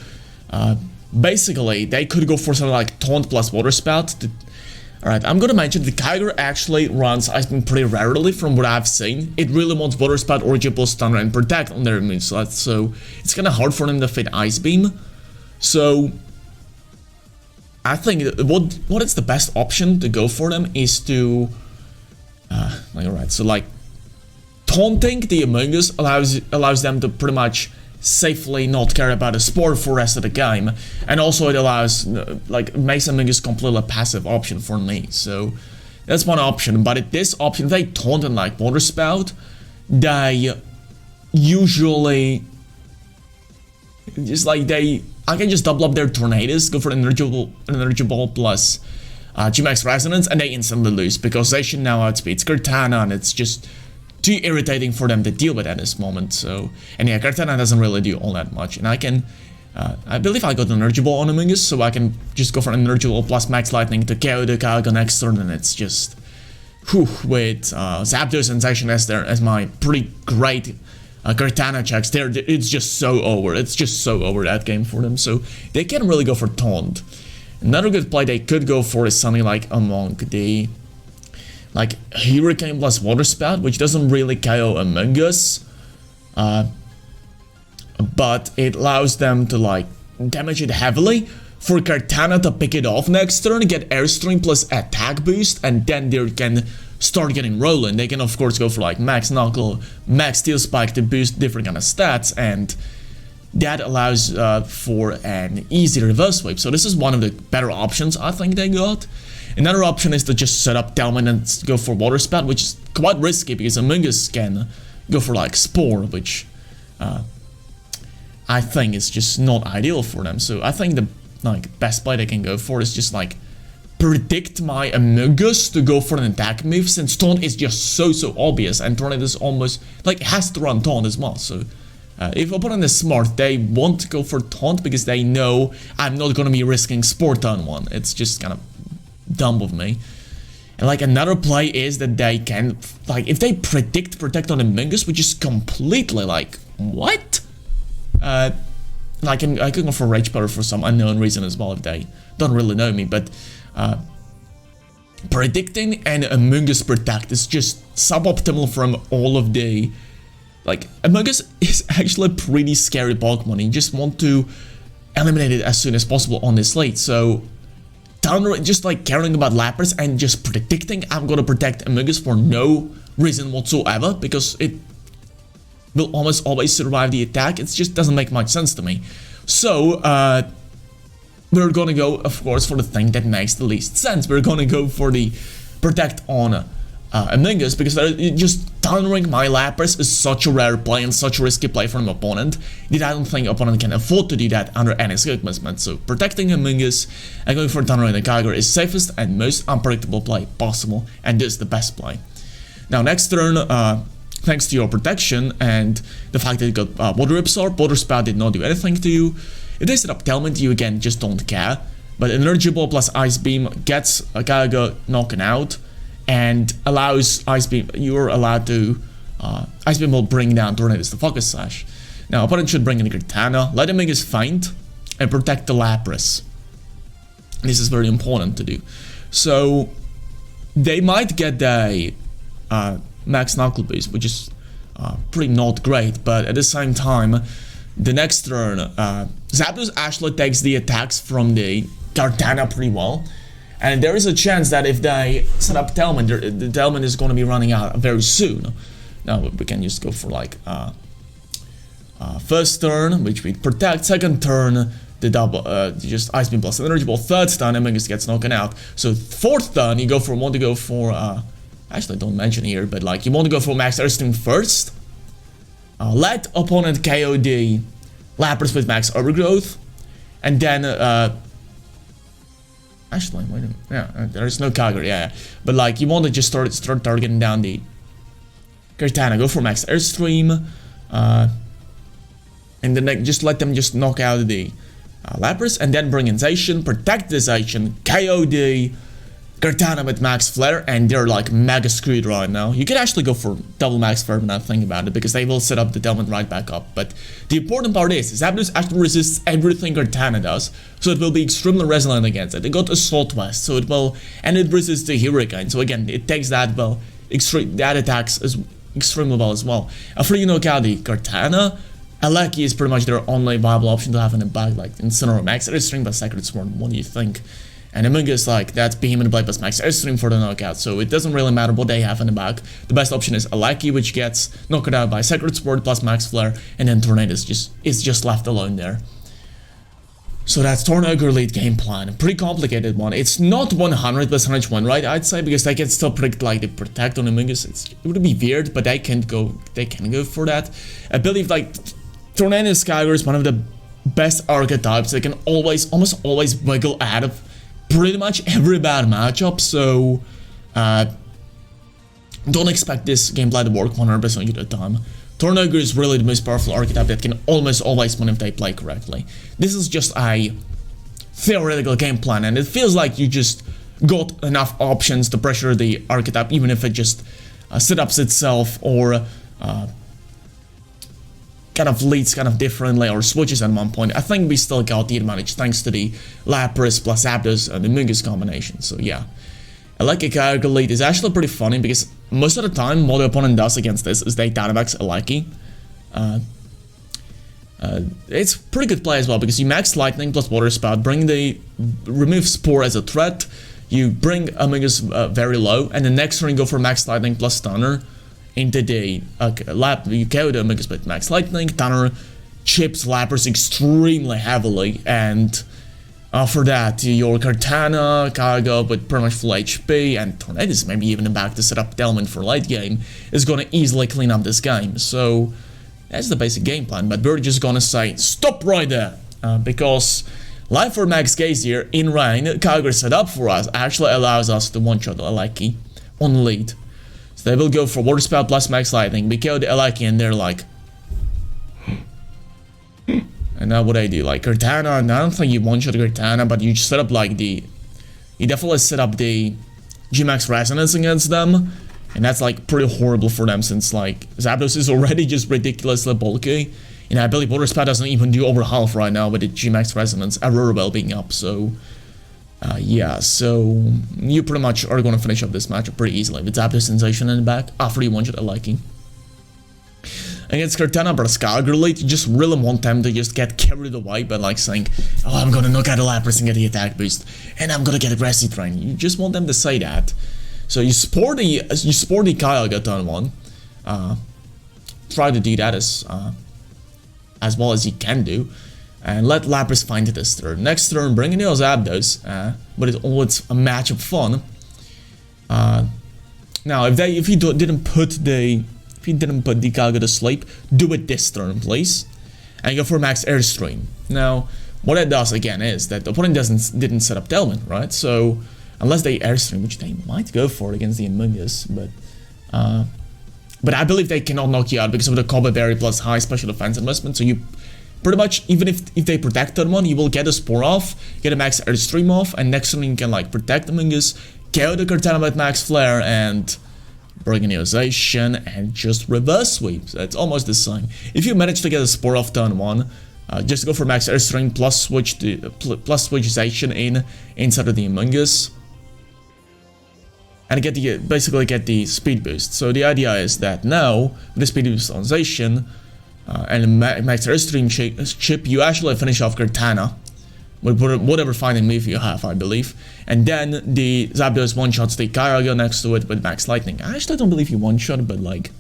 basically, they could go for something like Taunt plus Water Spout. Alright, I'm gonna mention the Kyogre actually runs Ice Beam pretty rarely from what I've seen. It really wants Water Spout, Origin Pulse, Thunder, and Protect on their immune slots, so it's kinda hard for them to fit Ice Beam. So, I think what is the best option to go for them is to... alright, so like... Taunting the Amoonguss allows them to pretty much safely not care about a Spore for the rest of the game, and also it allows makes Amoonguss completely a passive option for me. So that's one option. But this option, if they taunt and like Water Spout, they usually just like I can just double up their Tornadoes, go for an Energy Ball plus G-Max Resonance, and they instantly lose because Zacian now outspeeds Cortana, and it's just too irritating for them to deal with at this moment. So, and yeah, Cortana doesn't really do all that much, and I can, I believe I got an Energy Ball on Amoonguss, so I can just go for an Energy Ball plus Max Lightning to KO the Kyogre next turn, and it's just, whew, with Zapdos and Zacian as my pretty great Cortana checks, it's just so over. It's just so over that game for them, so they can't really go for Taunt. Another good play they could go for is something like among the... like Hurricane plus Water Spout, which doesn't really KO Amoonguss, but it allows them to like damage it heavily for Cortana to pick it off next turn, get Airstream plus attack boost, and then they can start getting rolling. They can of course go for like Max Knuckle, Max Steel Spike to boost different kind of stats, and that allows for an easy reverse sweep. So this is one of the better options I think they got. Another option is to just set up Delman and go for Water Spout, which is quite risky because Amoonguss can go for like Spore, which I think is just not ideal for them. So I think the best play they can go for is just like predict my Amoonguss to go for an attack move, since Taunt is just so obvious, and Tornado is almost like has to run Taunt as well. So if opponent is smart, they want to go for Taunt because they know I'm not going to be risking Spore turn 1. It's just kind of dumb of me. And like another play is that they can, like, if they protect on Amoonguss, which is completely like, what? I can go for Rage Powder for some unknown reason as well if they don't really know me, but predicting and Amoonguss protect is just suboptimal from all of the, like, Amoonguss is actually a pretty scary Pokemon. You just want to eliminate it as soon as possible on this late, so just like caring about Lapras and just predicting I'm gonna protect Amoonguss for no reason whatsoever because it will almost always survive the attack, it just doesn't make much sense to me. So we're gonna go of course for the thing that makes the least sense. We're gonna go for the protect on Amoonguss because just thundering my Lapras is such a rare play and such a risky play from an opponent that I don't think opponent can afford to do that under any circumstance. So protecting Amoonguss and going for thundering the Kyogre is safest and most unpredictable play possible, and this is the best play. Now next turn, thanks to your protection and the fact that you got Water Absorb, Water Spout did not do anything to you. If they set up Talmud, you again just don't care, but Energy Ball plus Ice Beam gets a Kyogre knocking out and allows Ice Beam, you're allowed to, Ice Beam will bring down Tornadoes to Focus Sash. Now opponent should bring in Cortana, let him make his feint, and protect the Lapras. This is very important to do. So they might get a Max Knuckle boost, which is pretty not great, but at the same time, the next turn, Zapdos actually takes the attacks from the Cortana pretty well. And there is a chance that if they set up Telman, the Telman is going to be running out very soon. Now we can just go for like first turn, which we protect. Second turn, the double, just Ice Beam plus Energy Ball. Third turn, Amogus gets knocked out. So fourth turn, you want to go for, actually don't mention here, but like you want to go for Max Airstream first. Let opponent KO the Lapras with Max Overgrowth. And then, actually, wait a minute, yeah, there's no Ogre, yeah. But like, you want to just start targeting down the Kartana, go for Max Airstream. And then just let them just knock out the Lapras, and then bring in Zacian, protect the Zacian, KO the Kartana with Max Flare, and they're like mega screwed right now. You could actually go for double Max Flare when I think about it, because they will set up the Delman right back up. But the important part is Zapdos actually resists everything Kartana does, so it will be extremely resilient against it. It got Assault West, so it will, and it resists the Hurricane, so again, it takes that well, that attacks as extremely well as well. After you knock out the Kartana, Aleki is pretty much their only viable option to have in the bag, like Incineroar Max Airstream plus Sacred Sword. What do you think? And Amogus, like, that's Behemoth Blade plus Max Airstream for the knockout, so it doesn't really matter what they have in the bag. The best option is Aleki, which gets knocked out by Sacred Sword plus Max Flare, and then Tornadus is just left alone there. So that's Ogre late game plan. A pretty complicated one. It's not 100% win, right? I'd say, because they can still predict like the protect on Amogus. It would be weird, but they can go for that. I believe like Tornadus Kyogre is one of the best archetypes. They can almost always wiggle out of pretty much every bad matchup, so don't expect this gameplay to work 100% of the time. Ogre is really the most powerful archetype that can almost always win if they play correctly. This is just a theoretical game plan, and it feels like you just got enough options to pressure the archetype, even if it just set-ups itself or kind of leads kind of differently or switches at one point. I think we still got the advantage thanks to the Lapras plus Zapdos and the Amogus combination, so yeah. Aleki Kyogre lead is actually pretty funny because most of the time what the opponent does against this is they Dynamax Aleki. It's pretty good play as well because you max Lightning plus Water Spout, remove Spore as a threat, you bring Amogus very low, and the next turn you go for max Lightning plus Stunner into the you KO the Amogus with max Lightning, Stunner chips Lapras extremely heavily, and after that, your Kartana, Kyogre with pretty much full HP, and Tornadus maybe even back to set up Delman for late game, is gonna easily clean up this game. So that's the basic game plan, but we're just gonna say stop right there, because Life for Max Gazier in rain, Kyogre set up for us, actually allows us to one-shot Aleki on lead. So they will go for Water Spout plus Max Lightning, we KO the Aleki, and they're like, and now what I do, like Kartana, and I don't think you one-shot Kartana, but you just set up like you definitely set up the G-Max Resonance against them, and that's like pretty horrible for them since like Zapdos is already just ridiculously bulky, and I believe Water Spout doesn't even do over half right now with the G-Max Resonance, Aurora being up, so yeah, so you pretty much are gonna finish up this matchup pretty easily with Zapdos Sensation in the back after you one-shot Aleki. Against Kartana versus Kyogre late, you just really want them to just get carried away by like saying, oh, I'm gonna knock out the Lapras and get the attack boost, and I'm gonna get a Grassy Train. You just want them to say that. So you spore the Kyogre turn 1. Try to do that as well as you can do, and let Lapras find this turn. Next turn, bring in your Zapdos, but it's a matchup fun. Now, if you didn't put the Kyogre to sleep, do it this turn, please. And go for Max Airstream. Now, what it does again is that the opponent didn't set up Delman, right? So, unless they Airstream, which they might go for against the Amogus, but I believe they cannot knock you out because of the Cobbler Berry plus high special defense investment. So you pretty much, even if they protect that one, you will get a Spore off, get a Max Airstream off, and next turn you can like protect the Amogus, KO the Kartana with Max Flare, and bring in your Zacian and just reverse sweep. So it's almost the same. If you manage to get a Spore off turn 1, just go for Max Airstream plus switch Zacian inside of the Amogus, and basically get the speed boost. So the idea is that now with the speed boost on Zacian and Max Airstream chip, you actually finish off Kartana with whatever fighting move you have, I believe. And then the Zapdos one-shots the Kyogre next to it with Max Lightning. I actually don't believe you one-shot, but like,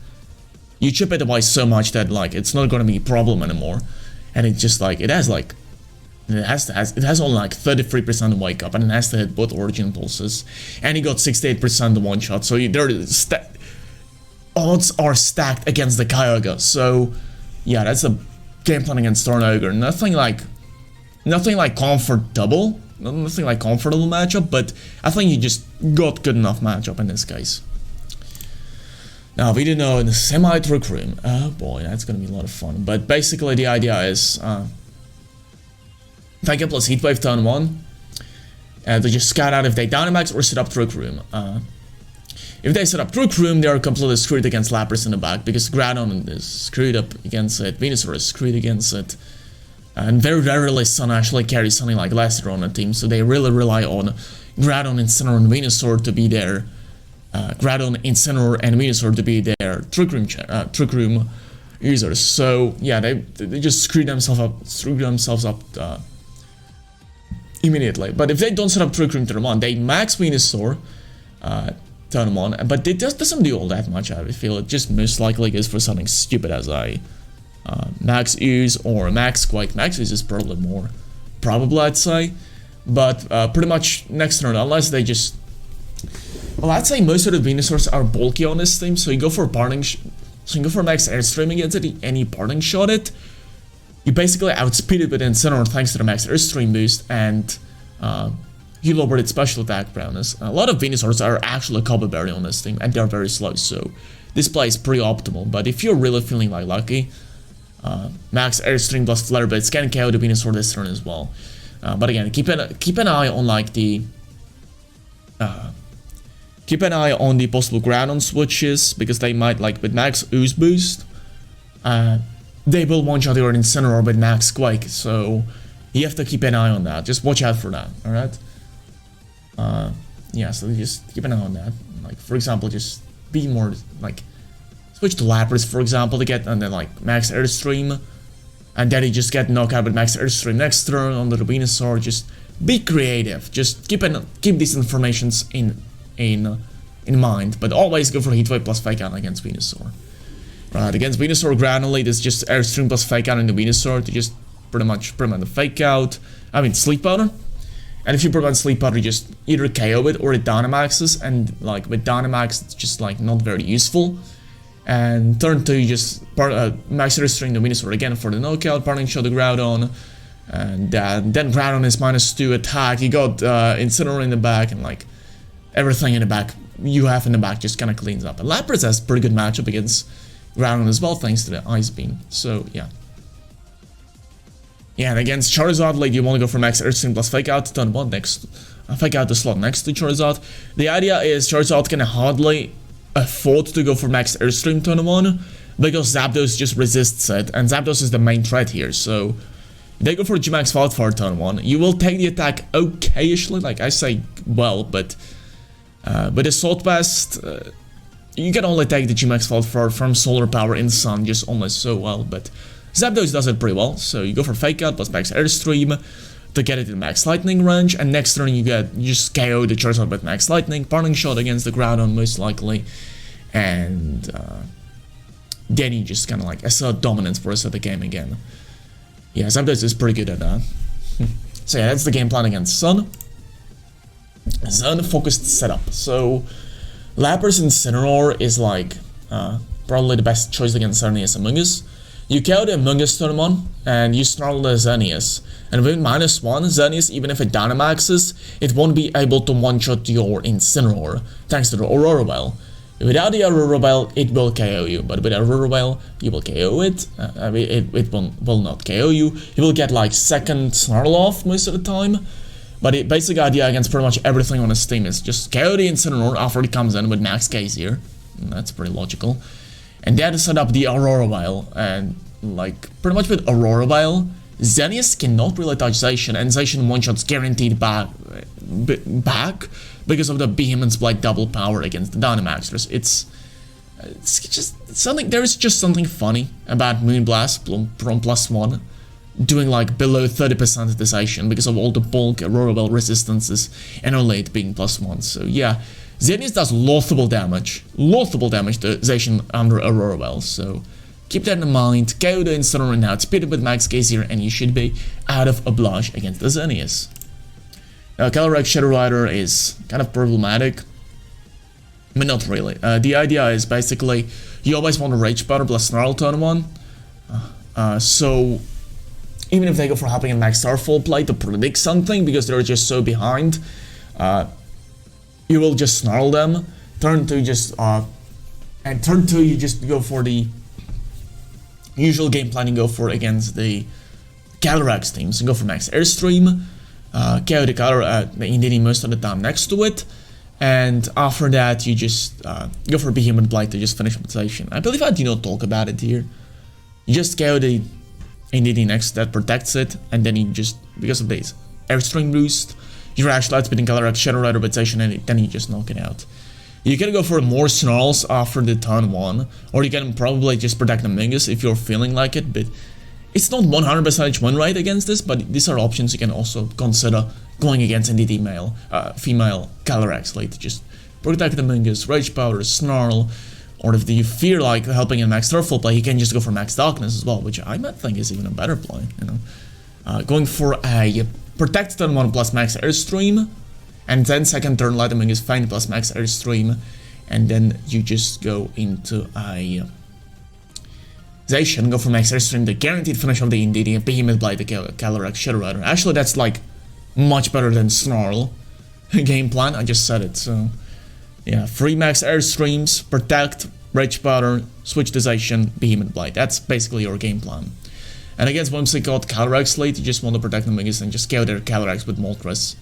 you chip it away so much that like it's not gonna be a problem anymore. And it's just like it has only like 33% wake up, and it has to hit both origin pulses, and he got 68% one shot. So odds are stacked against the Kyogre. So yeah, that's a game plan against Turn Ogre. Nothing like comfortable matchup, but I think he just got good enough matchup in this case. Now, we do know in the semi-trick room, oh boy, that's gonna be a lot of fun. But basically the idea is, Vega plus Heatwave turn 1, they just scout out if they Dynamax or set up Trick Room. If they set up Trick Room, they are completely screwed against Lapras in the back, because Groudon is screwed up against it, Venusaur is screwed against it, and very rarely Sun actually carries something like Lesser on the team, so they really rely on Groudon, Incineroar, and Venusaur to be there. Groudon, Incineroar, and Venusaur to be their Trick Room users. So yeah, they just screw themselves up immediately. But if they don't set up Trick Room turn 1, they max Venusaur turn 1, but it doesn't do all that much. I feel it just most likely goes for something stupid as a max use or max Quake. Max use is probably more probable, I'd say. But pretty much next turn, unless they just... Well, I'd say most of the Venusaurs are bulky on this team, so you go for parting, so you go for max airstream against it, and you parting shot it. You basically outspeed it with Incineroar thanks to the max airstream boost, and you lowered its special attack prowess. A lot of Venusaurs are actually Cobbler Berry on this team, and they're very slow, so this play is pretty optimal. But if you're really feeling like lucky, max airstream plus Flare Blitz can KO the Venusaur this turn as well. But again, keep an eye on like the... keep an eye on the possible Groudon switches, because they might, like, with max Ooze boost, they will one-shot your Incineroar with max Quake, so you have to keep an eye on that. Just watch out for that, alright? Yeah, so just keep an eye on that. Like, for example, just be more, like, switch to Lapras, for example, to get, and then, like, max Airstream, and then you just get knocked out with max Airstream next turn on the Venusaur. Just be creative. Just keep these informations in mind, but always go for Heatwave plus Fake Out against Venusaur. Right, against Venusaur Ground it's just Airstream plus Fake Out into Venusaur to just pretty much prevent the Fake Out. I mean, Sleep Powder. And if you prevent Sleep Powder, you just either KO it or it Dynamaxes, and like with Dynamax, it's just like not very useful. And turn 2, you just max Airstream the Venusaur again for the knockout, parting shot the Groudon. And then Groudon is -2 attack. You got Incineroar in the back, and like everything in the back you have in the back just kind of cleans up. And Lapras has pretty good matchup against Groudon as well, thanks to the Ice Beam. So yeah. Yeah, and against Charizard, like, you want to go for max Earthstream plus Fake Out, turn 1 next. Fake Out the slot next to Charizard. The idea is Charizard can hardly afford to go for max Earthstream turn 1, because Zapdos just resists it, and Zapdos is the main threat here, so... They go for G-Max Wildfire turn 1. You will take the attack okay-ishly, like I say, well, but... with the Salt Blast, you can only take the G-Max Wildfire from Solar Power in Sun, just almost so well, but... Zapdos does it pretty well, so you go for Fake Out plus max Airstream to get it in max Lightning range, and next turn you just KO the Charizard with max Lightning, parting shot against the Groudon most likely, and then you just kind of like assert dominance for the rest of the game again. Yeah, Zapdos is pretty good at that. So yeah, that's the game plan against Sun. Sun-focused setup. So Lapras Incineroar is like probably the best choice against Xerneas Among Us. You KO the Among Us turn 1, and you snarl the Xerneas. And with -1, Xerneas, even if it Dynamaxes, it won't be able to one-shot your Incineroar, thanks to the Aurora Veil. Without the Aurora Veil, it will KO you, but with Aurora Veil, you will KO it. It will not KO you. You will get like second Snarl off most of the time. But the basic idea against pretty much everything on this team is just KO the Incineroar after it comes in with max Ks here. And that's pretty logical. And then set up the Aurora Veil, and like pretty much with Aurora Veil, Xerneas cannot really touch Zacian, and Zacian one-shots guaranteed back because of the Behemoth's Blade double power against the Dynamaxers. It's just something. There is just something funny about Moonblast from +1 doing like below 30% of the Zacian because of all the bulk Aurora Veil resistances and only it being +1. So yeah, Zenius does loathable damage to Zacian under Aurora Wells, so keep that in mind. KO the Incineroar now, speed up with Max Gaze here, and you should be out of oblige against the Zenius. Now, Calyrex Shadow Rider is kind of problematic, but not really. The idea is basically you always want a Rage Powder plus Snarl turn 1, so even if they go for Hopping and Max Starfall play to predict something because they're just so behind, you will just Snarl them. Turn 2 just and turn 2 you just go for the usual game plan you go for against the Calyrex teams. So go for Max Airstream, KO the Indeedee most of the time next to it, and after that you just go for Behemoth Blight to just finish Mutation. I believe I did not talk about it here. You just KO the Indeedee next that protects it, and then you just, because of this Airstream boost, you Rash Lightspeed Calyrex Shadow Rider Mutation, and then you just knock it out. You can go for more Snarls after the turn 1, or you can probably just protect the Mingus if you're feeling like it, but it's not 100% win rate against this, but these are options you can also consider going against Indeedee female Calyrex, like to just protect the Mingus, Rage Powder, Snarl, or if you fear like helping in Max Turfle play, you can just go for Max Darkness as well, which I might think is even a better play, you know. Going for a Protect turn 1 plus Max Airstream, and then second turn Light Mingus Feint plus Max Airstream, and then you just go into a Zacian, go for Max Airstream, the guaranteed finish of the Indeedee, and Behemoth Blight the Calyrex Shadow Rider. Actually, that's like much better than Snarl game plan, I just said it, so yeah, 3 Max Airstreams, Protect, Rage Powder, switch to Zacian, Behemoth Blight. That's basically your game plan. And against Whimsicott Calyrex late, you just want to protect the Mingus and just KO their Calyrex with Moltres.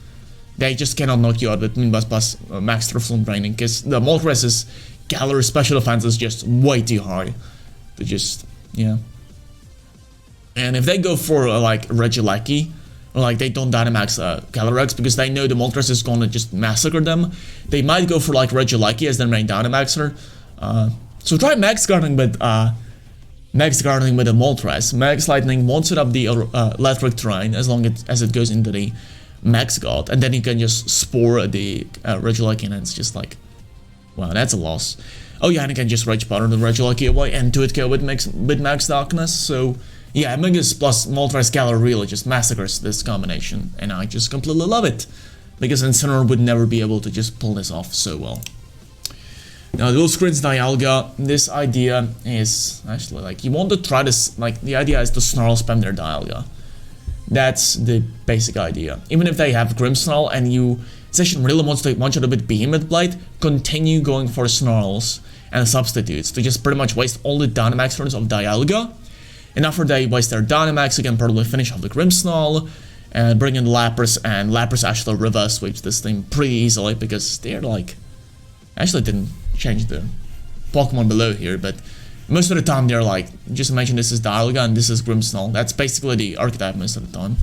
They just cannot knock you out with Moonblast plus Max Turfloon Draining, because the Moltres' Galar special defense is just way too high to just, yeah. And if they go for like Regieleki, or like they don't Dynamax Calyrex because they know the Moltres is gonna just massacre them, they might go for like Regieleki as their main Dynamaxer. So try Max Guarding with a Moltres. Max Lightning won't set up the electric terrain as long as it goes into the Max God, and then you can just spore the Regieleki, and it's just like, wow, that's a loss. Oh yeah, and you can just Rage Powder the Regieleki away and do it KO with Max Darkness, so yeah, Mingus plus Moltres Galar really just massacres this combination, and I just completely love it, because Incineroar would never be able to just pull this off so well. Now, dual screens Dialga, this idea is actually like, you want to try this, like, the idea is to Snarl spam their Dialga. That's the basic idea. Even if they have Grimmsnarl and Zacian really wants to one-shot a bit Behemoth Blight, continue going for Snarls and substitutes to just pretty much waste all the Dynamax turns of Dialga. And after they waste their Dynamax, you can probably finish off the Grimmsnarl and bring in Lapras, and Lapras actually reverse sweeps this thing pretty easily because they're like, actually didn't change the Pokemon below here, but most of the time they're like, just imagine this is Dialga and this is Grimmsnarl. That's basically the archetype most of the time.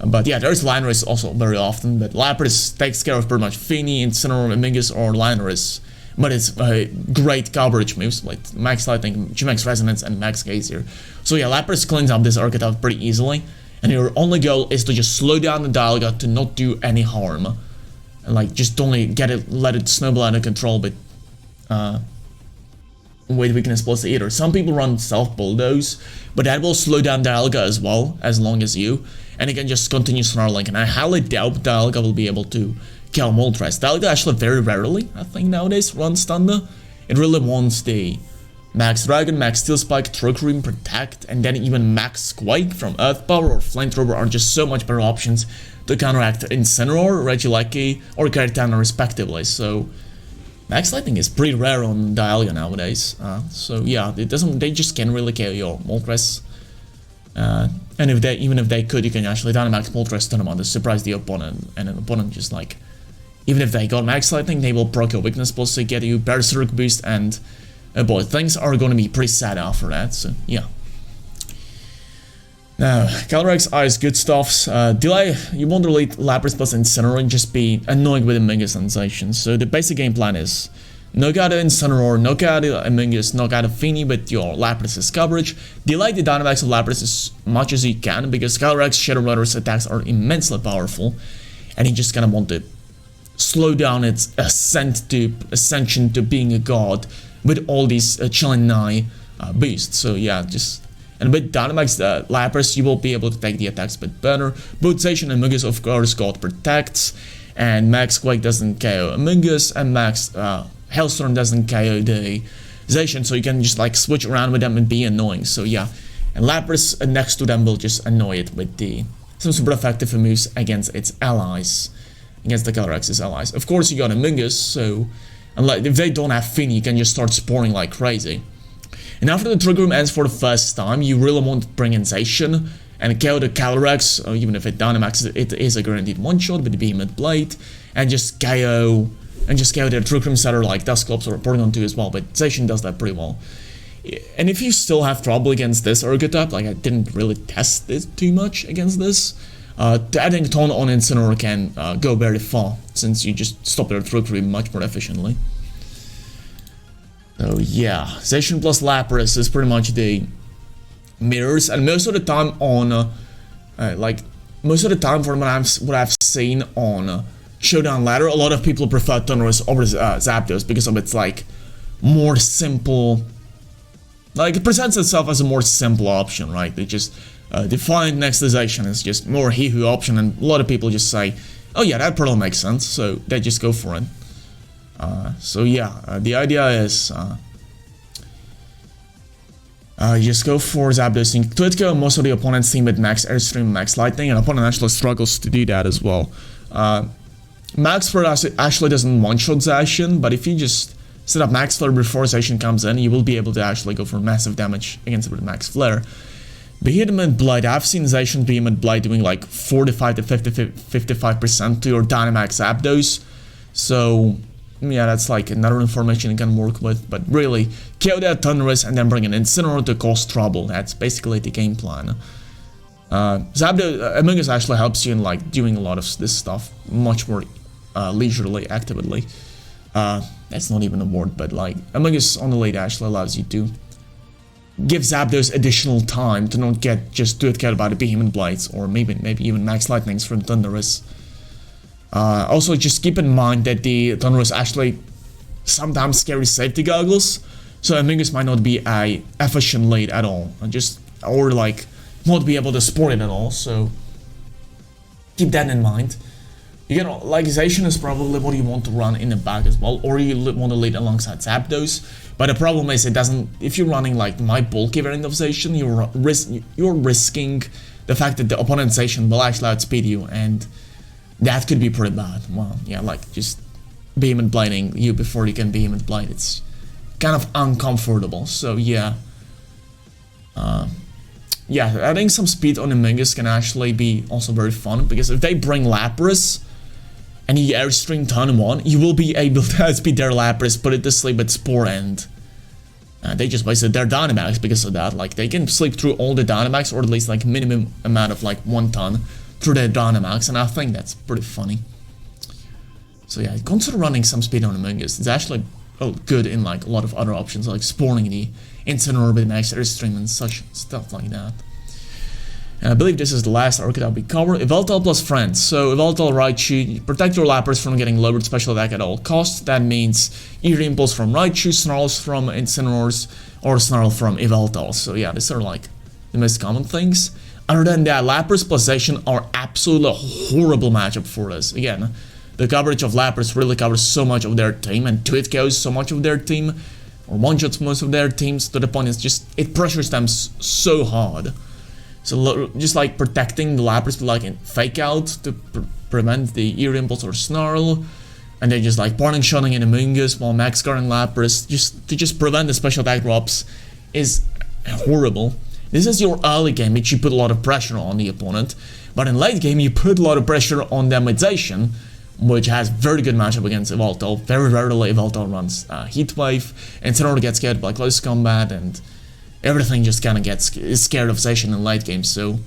But yeah, there's Lionris also very often, but Lapras takes care of pretty much Feeny, Incineroar, Mingus, or Lionris. But it's great coverage moves like Max Lightning, G-Max Resonance, and Max Gaze here. So yeah, Lapras cleans up this archetype pretty easily, and your only goal is to just slow down the Dialga to not do any harm. And like, just only let it snowball out of control, but with weakness plus the Eater. Some people run self-bulldoze, but that will slow down Dialga as well, as long as you, and you can just continue snarling, and I highly doubt Dialga will be able to kill Moltres. Dialga actually very rarely, I think nowadays, runs Thunder. It really wants the Max Dragon, Max Steel Spike, Trick Room, Protect, and then even Max Quake from Earth Power or Flamethrower are just so much better options to counteract Incineroar, Regieleki, or Karitana respectively. So Max Lightning is pretty rare on Dialga nowadays. So yeah, they just can't really KO your Moltres. And even if they could, you can actually Dynamax Moltres, turn them on to surprise the opponent, and an opponent just like, even if they got Max Lightning, they will proc your weakness plus to get you Berserk boost, and boy, things are gonna be pretty sad after that, so yeah. Now, Calyrex Ice, good stuffs. Delay, you want to lead Lapras plus Incineroar and just be annoying with the Mingus sensations. So the basic game plan is knock out Incineroar, knock out Mingus, knock out Feeny with your Lapras' coverage. Delay the Dynamax of Lapras as much as you can, because Calyrex Shadow Rider's attacks are immensely powerful, and you just kind of want to slow down its ascension to being a god with all these chilling beasts. So yeah, just... And with Dynamax Lapras, you will be able to take the attacks a bit better. Both Zacian and Mungus, of course, God protects, and Max Quake doesn't KO Mungus, and Max Hailstorm doesn't KO the Zacian, so you can just like switch around with them and be annoying. So yeah, and Lapras next to them will just annoy it with some super effective moves against its allies, against the Calyrax's allies. Of course, you got a Mungus, so unless if they don't have Fini, you can just start spawning like crazy. And after the trigger room ends for the first time, you really want to bring in Zacian and KO the Calyrax, or even if it Dynamaxes, it is a guaranteed one-shot with the Behemoth Blade, and just KO the trigger rooms that are like Dusclops or Porygon 2 as well, but Zacian does that pretty well. And if you still have trouble against this Archetype, like I didn't really test this too much against this, adding Ton on Incineroar can go very far, since you just stop their trigger room much more efficiently. So yeah, Zacian plus Lapras is pretty much the mirrors, and most of the time on, from what I've seen on Showdown Ladder, a lot of people prefer Thundurus over Zapdos because of its like more simple, like it presents itself as a more simple option, right? They just Defiant next to Zacian is just more he-who option, and a lot of people just say, oh yeah, that probably makes sense, so they just go for it. So yeah, the idea is you just go for Zapdos and Twitko. Most of the opponents team with Max Airstream, Max Lightning, and opponent actually struggles to do that as well. Max Flare actually doesn't one-shot Zacian, but if you just set up Max Flare before Zacian comes in, you will be able to actually go for massive damage against it with Max Flare. Behemoth Blade, I've seen Zacian Behemoth Blade doing like 45 to 55% to your Dynamax Zapdos, so yeah, that's like another information you can work with, but really, KO that Thundurus and then bring an Incineroar to cause trouble. That's basically the game plan. Mungus actually helps you in like doing a lot of this stuff much more leisurely, actively. That's not even a word, but like Mungus on the late actually allows you to give Zapdos additional time to not get just KO'd by the Behemoth Blades, or maybe even Max Lightnings from Thundurus. Also, just keep in mind that the Thundurus actually sometimes carries safety goggles, so Mungus might not be a efficient lead at all, or like won't be able to support it at all. So keep that in mind. You know, like Zacian is probably what you want to run in the back as well, or you want to lead alongside Zapdos. But the problem is it doesn't. If you're running like my bulky variant of Zacian, you're risking the fact that the opponent Zacian will actually outspeed you, and that could be pretty bad. Well, yeah, like just Behemoth Blading you before you can Behemoth Blade. It's kind of uncomfortable. So yeah. Yeah, adding some speed on the Mungus can actually be also very fun, because if they bring Lapras and you Airstream turn 1, you will be able to outspeed their Lapras, put it to sleep with Spore, and they just wasted their Dynamax because of that. Like, they can sleep through all the Dynamax, or at least like minimum amount of like 1 ton through their Dynamax, and I think that's pretty funny. So yeah, consider running some speed on the Mungus. It's actually good in like a lot of other options, like spawning the Incineroar with Max Airstream and such stuff like that. And I believe this is the last archetype we cover. Yveltal plus Friends. So Yveltal Raichu, protect your Lapras from getting lowered special attack at all costs. That means Eerie Impulse from Raichu, Snarls from Incineroars, or Snarl from Yveltal. So yeah, these are like the most common things. Other than that, Lapras plus Zacian are absolutely a horrible matchup for us. Again, the coverage of Lapras really covers so much of their team, and Twitko so much of their team, or one-shots most of their teams, to the point it's just, it pressures them so hard. So just like protecting the Lapras with like a Fake Out to prevent the Eerie Impulse or Snarl, and then just like Parting Shotting in a Mungus while Max guarding Lapras, to prevent the special attack drops is horrible. This is your early game, which you put a lot of pressure on the opponent, but in late game you put a lot of pressure on them with Zacian, which has very good matchup against Yveltal. Very rarely Yveltal runs Heat Wave, and Incineroar gets scared by close combat, and everything just kind of is scared of Zacian in late game. So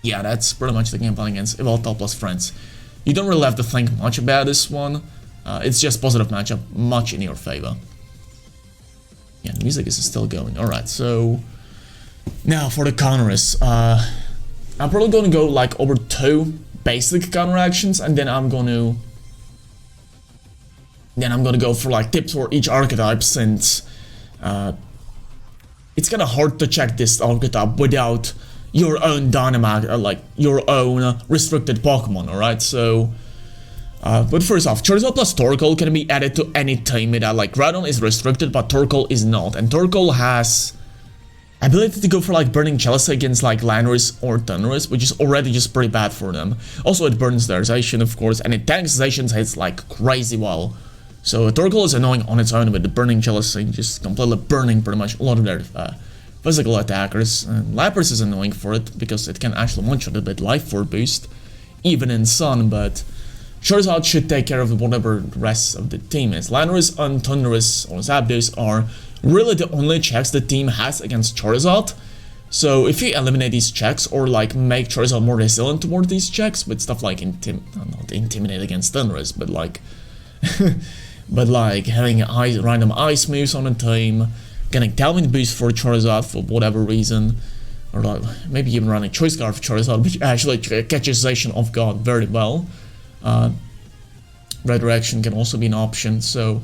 yeah, that's pretty much the game plan against Yveltal plus Friends. You don't really have to think much about this one. It's just positive matchup, much in your favor. Yeah, the music is still going. Alright, so now for the counters. I'm probably going to go like over 2 basic counter actions, and then I'm going to then I'm gonna go for like tips for each archetype, since it's kind of hard to check this archetype without your own dynamic, like your own restricted Pokemon, alright? So, but first off, Charizard plus Torkoal can be added to any team that, like, Groudon is restricted, but Torkoal is not, and Torkoal has ability to go for like Burning Chalice against like Landorus or Thundurus, which is already just pretty bad for them. Also, it burns their Zacian, of course, and it tanks Zacian's hits like crazy well. So Torkoal is annoying on its own with the Burning Chalice, just completely burning pretty much a lot of their physical attackers. And Lapras is annoying for it because it can actually one-shot a bit Life Orb boost, even in Sun, but Charizard should take care of whatever the rest of the team is. Landorus and Thundurus or Zapdos are really the only checks the team has against Charizard. So if you eliminate these checks or like make Charizard more resilient toward these checks with stuff like not intimidate against Thundurus, but like having random ice moves on a team, getting Tailwind boost for Charizard for whatever reason, or like maybe even running Choice Scarf for Charizard, which actually catches Zacian off guard very well. Redirection can also be an option, so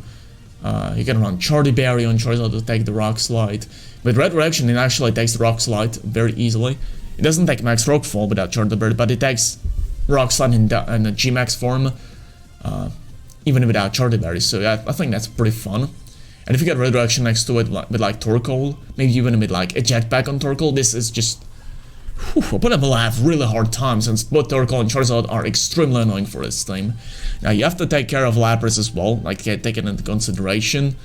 you can run Chardy Berry on Charizard to take the Rock Slide. With Redirection, it actually takes the Rock Slide very easily. It doesn't take Max Rockfall without Chardy Berry, but it takes Rock Slide in the G-Max form, even without Chardy Berry, so yeah, I think that's pretty fun. And if you get Redirection next to it with like Torkoal, maybe even with like a Jetpack on Torkoal, this is just... Opponent will have really hard time, since both Torkoal and Charizard are extremely annoying for this team. Now you have to take care of Lapras as well, like take it into consideration.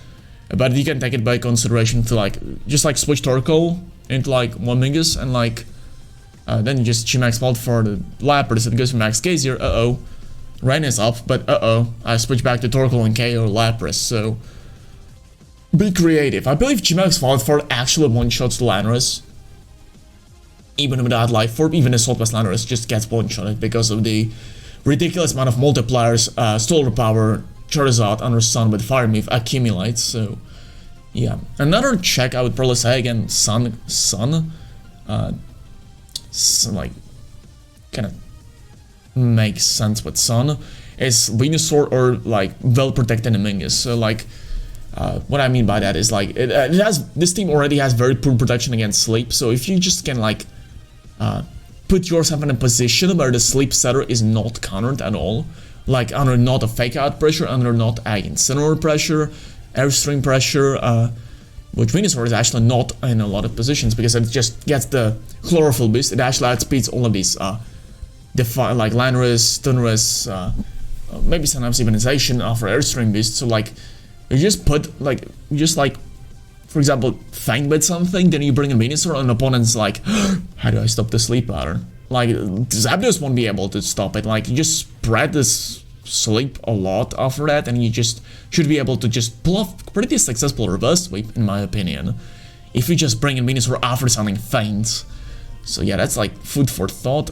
But you can take it by consideration to like, just like switch Torkoal into like one Mingus and like, then you just G-Max Vault for the Lapras, it goes for Max Gazier, Rain is up, but I switch back to Torkoal and KO Lapras, so... Be creative. I believe G-Max Vault for actually one-shots to Landorus. Even without Life Orb, even Assault West Landorus just gets one-shotted because of the ridiculous amount of multipliers Solar Power Charizard under Sun with Fire Move accumulates, so yeah. Another check I would probably say again, Sun like, kind of makes sense with Sun, is Venusaur or like well-protected Mingus, so like, what I mean by that is like, this team already has very poor protection against Sleep, so if you just can like, put yourself in a position where the Sleep Setter is not countered at all, like under not a Fake Out pressure, under not a Incineroar pressure, Airstream pressure, which Venusaur is actually not in a lot of positions because it just gets the Chlorophyll boost. It actually outspeeds all of these, like Landorus, Thundurus, maybe sometimes even Zacian after Airstream boost. So like, you just put like, for example, Feint with something, then you bring in Venusaur and the opponent's like, how do I stop the Sleep pattern? Like, Zapdos won't be able to stop it. Like, you just spread this Sleep a lot after that, and you just should be able to just pull off pretty successful reverse sweep, in my opinion, if you just bring in Venusaur after something Feints. So yeah, that's like food for thought.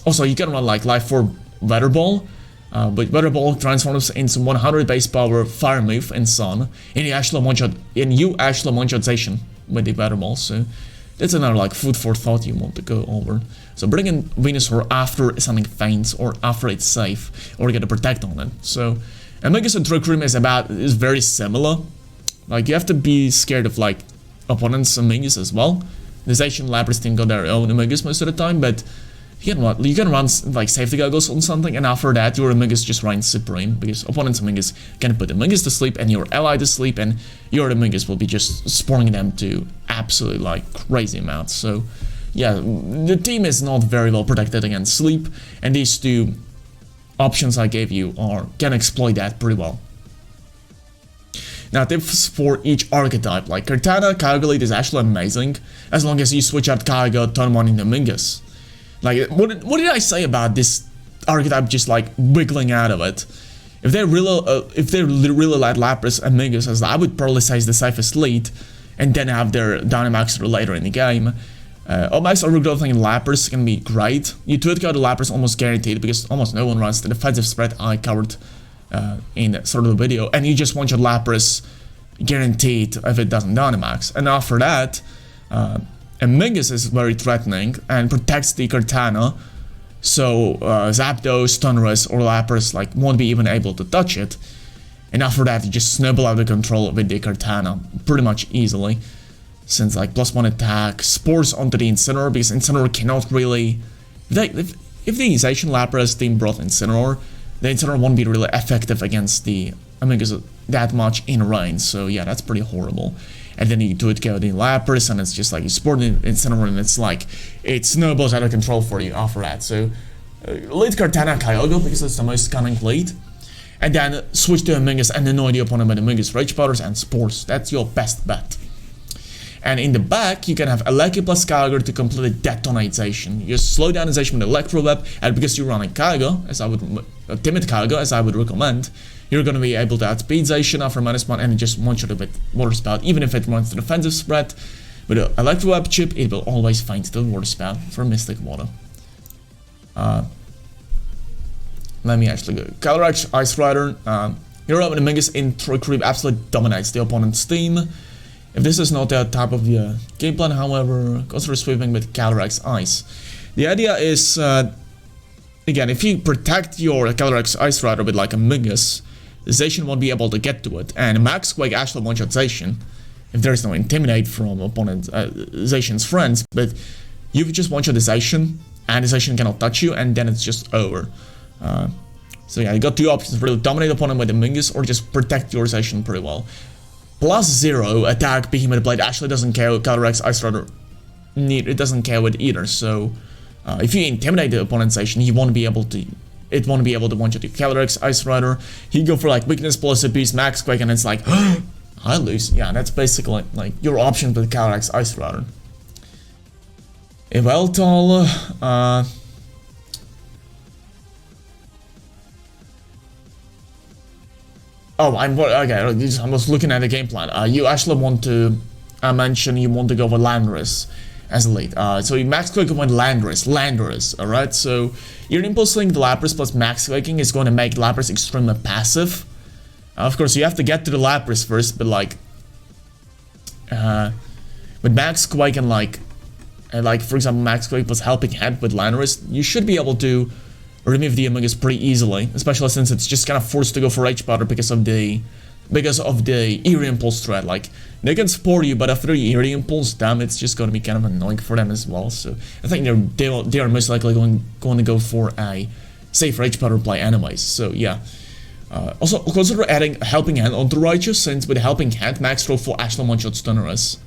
Also, you can run like Life Orb Weather Ball, but Weather Ball transforms into 100 base power Fire Move in Sun, and you actually one-shot Zacian with the Weather Ball, so that's another like food for thought you want to go over. So bring in Venusaur after something faints or after it's safe, or get a Protect on it. So Amogus and Trick Room is very similar. Like, you have to be scared of like opponents' Amogus as well. The Zacian Lapras team got their own Amogus most of the time, but you can run like Safety Goggles on something, and after that your Amogus just reigns supreme, because opponent's Amogus can put Amogus to sleep and your ally to sleep, and your Amogus will be just spawning them to absolutely like crazy amounts. So yeah, the team is not very well protected against sleep, and these two options I gave you can exploit that pretty well. Now, tips for each archetype, like Kartana, Kyogre is actually amazing, as long as you switch out Kyogre, turn one into Mingus. Like, what did I say about this archetype just like wiggling out of it? If they really like Lapras and Mingus, as I would probably say is the safest lead, and then have their Dynamax later in the game. Max or regrowth in Lapras can be great. You tweet out the Lapras almost guaranteed, because almost no one runs the defensive spread I covered in sort of the video, and you just want your Lapras guaranteed if it doesn't Dynamax. And after that, Mingus is very threatening and protects the Kartana, so Zapdos, Thundurus, or Lapras like won't be even able to touch it. And after that, you just snowball out of control with the Cortana pretty much easily. Since like +1 attack, spores onto the Incineroar, because Incineroar cannot really... If the Zacian Lapras team brought Incineroar, the Incineroar won't be really effective against the Amogus that much in range. So yeah, that's pretty horrible. And then you do it go the Lapras, and it's just like you sport the Incineroar, and it's like it snowballs out of control for you after that. So lead Cortana Kyogre because it's the most cunning lead. And then switch to Amogus and annoy the opponent with Amogus Rage Powders and Spores. That's your best bet. And in the back, you can have Eleki plus Kyogre to complete a detonization. You slow down Zacian with Electro Web, and because you're running Kyogre, as I would, Timid Kyogre, as I would recommend, you're going to be able to outspeed Zacian after -1 and just one-shot it with Water Spout, even if it runs the defensive spread. With the Electro Web chip, it will always find the Water Spout for Mystic Water. Let me actually go. Calyrex, Ice Rider, Hero with Amogus Intro Creep absolutely dominates the opponent's team. If this is not the type of game plan, however, consider sweeping with Calyrex Ice. The idea is, again, if you protect your Calyrex Ice Rider with like Amogus, Zacian won't be able to get to it, and Max Quake actually one-shot Zacian if there is no Intimidate from opponent Zacian's friends, but you just one-shot the Zacian, and the Zacian cannot touch you, and then it's just over. So yeah, you got two options: really dominate the opponent with Amogus, or just protect your Zacian pretty well. +0 attack Behemoth Blade actually doesn't care with Calyrex Ice Rider. It doesn't care with either. So if you intimidate the opponent's Zacian, he won't be able to. It won't be able to one-shot your Calyrex Ice Rider. He go for like weakness plus a piece, Max Quake, and it's like I lose. Yeah, that's basically like your option with Calyrex Ice Rider. Yveltal, oh, okay. I was looking at the game plan. You actually want to mention you want to go with Landorus as a lead. So you max quick with Landorus. All right. So your impulse link, the Lapras plus max clicking is going to make Lapras extremely passive. Of course, you have to get to the Lapras first, but like with max quake and like for example max quake plus helping hand with Landorus, you should be able to remove the Amogus pretty easily, especially since it's just kind of forced to go for Rage Powder because of the Eerie Impulse threat. Like, they can support you, but after the Eerie Impulse, damn, it's just going to be kind of annoying for them as well. So I think they are most likely going to go for a safe Rage Powder play anyways. So yeah. Also consider adding a Helping Hand onto Righteous, since with Helping Hand, max throw for actual one-shot Stunnerus,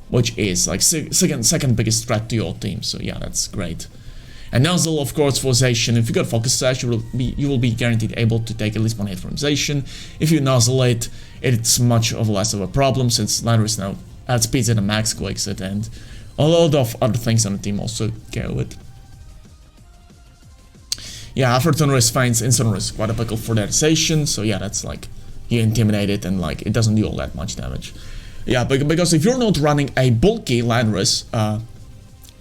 which is like second biggest threat to your team. So yeah, that's great. And Nuzzle, of course, for Zacian. If you got Focus Sash, you will be guaranteed able to take at least one hit from Zacian. If you Nuzzle it, it's much less of a problem, since Landorus now outspeeds it and Max Quakes it, and a lot of other things on the team also go with. Yeah, after Thunderous finds Incineroar quite a pickle for that Zacian, so yeah, that's like, you intimidate it and like, it doesn't do all that much damage. Yeah, because if you're not running a bulky Landorus,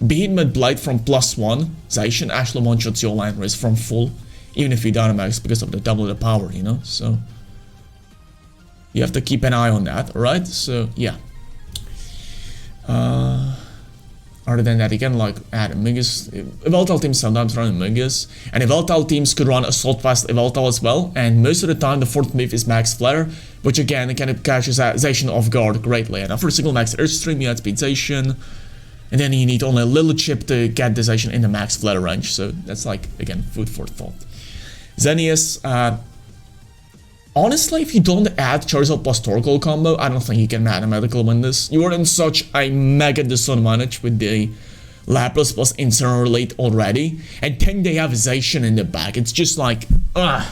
Behemoth Blade from +1, Zacian actually one-shots your Landorus from full, even if you Dynamax because of the double the power, you know, so you have to keep an eye on that, alright, so yeah. Other than that, you can like add Amogus. Yveltal teams sometimes run Amogus, and Yveltal teams could run Assault Fast Yveltal as well, and most of the time the fourth move is Max Flare, which again kind of catches Zacian off guard greatly, and after a single Max Earthstream you outspeed Zacian. And then you need only a little chip to get the Zacian in the max flare range, so that's like, again, food for thought. Xenius, honestly, if you don't add Charizard plus Torkoal combo, I don't think you can mathematically win this. You are in such a mega disadvantage with the Lapras plus Incineroar lead already, and then they have Zacian in the back. It's just like, I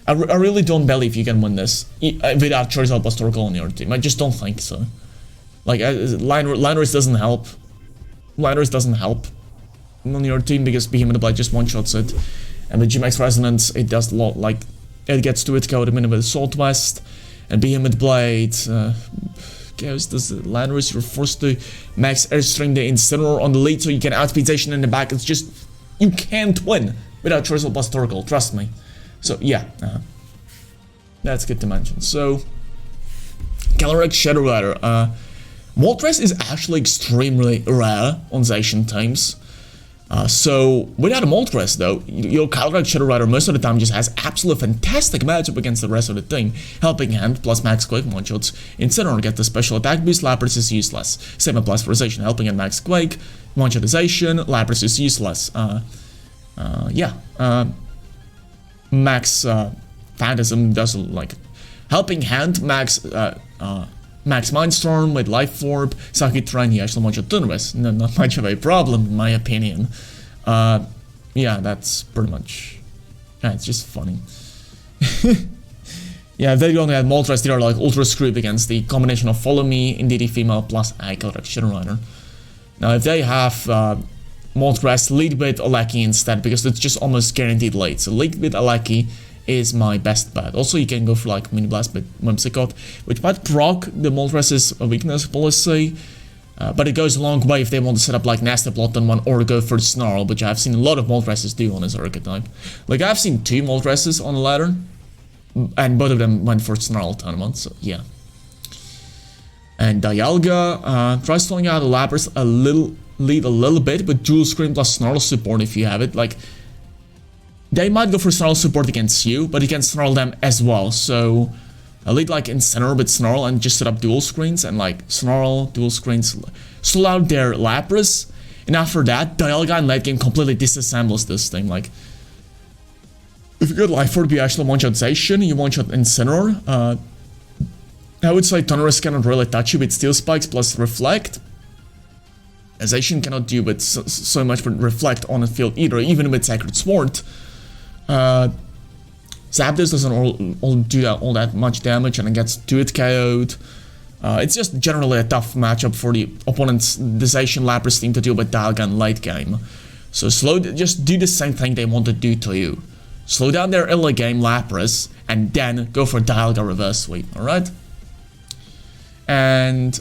really don't believe you can win this without Charizard plus Torkoal on your team. I just don't think so. Like, Landorus doesn't help. Landorus doesn't help on your team because Behemoth Blade just one-shots it. And with G-Max Resonance, it does a lot, like, it gets to it, go to minute with Assault West. And Behemoth Blade, goes does Landorus, you're forced to max Airstream the Incineroar on the lead so you can outspeed Zacian in the back. It's just, you can't win without Charizard plus Torkoal, trust me. So, yeah, that's good to mention. So, Calyrex Shadow Rider, Moltres is actually extremely rare on Zacian teams. So without a Moltres though, your Caldrag Shadow Rider most of the time just has absolute fantastic matchup against the rest of the team. Helping Hand plus Max Quake one-shots. Instead of get the special attack boost, Lapras is useless. Same applies for Zacian. Helping Hand Max Quake, one-shot Zacian, Lapras is useless. Max Phantasm doesn't like Helping Hand Max Max Mindstorm with Life Orb, Saki Trine, he actually one-shot Thunderous. No, not much of a problem in my opinion. Yeah, that's pretty much. Yeah, it's just funny. Yeah, if they only had Moltres, they are like ultra screwed against the combination of Follow Me, Indeedee Female plus Caldrag Shadow Rider. Now, if they have Moltres, lead with Aleki instead, because it's just almost guaranteed late. So lead with Aleki is my best bet. Also, you can go for like Mini Blast with Whimsicott, which might proc the Moltres' weakness policy, but it goes a long way if they want to set up like Nasty Plot on one or go for Snarl, which I've seen a lot of Moltres do on this archetype. Like, I've seen 2 Moltres on the ladder, and both of them went for Snarl tournament, so yeah. And Dialga tries throwing out the Lapras a little bit, but Dual Scream plus Snarl support if you have it. Like, they might go for Snarl support against you, but you can Snarl them as well. So I lead like in center with Snarl and just set up dual screens and like Snarl, dual screens, slow out their Lapras. And after that, Dialga in late game completely disassembles this thing. Like, if you got Life Orb, you actually one-shot Zacian, you one-shot Incineroar. I would say Thunderous cannot really touch you with Steel Spikes plus Reflect. Zacian cannot do with so much with Reflect on the field either, even with Sacred Sword. Zapdos doesn't do all that much damage and it gets 2-hit KO'd. It's just generally a tough matchup for the opponent's Zacian Lapras team to deal with Dialga in late game. So just do the same thing they want to do to you. Slow down their early game Lapras and then go for Dialga reverse sweep, alright? And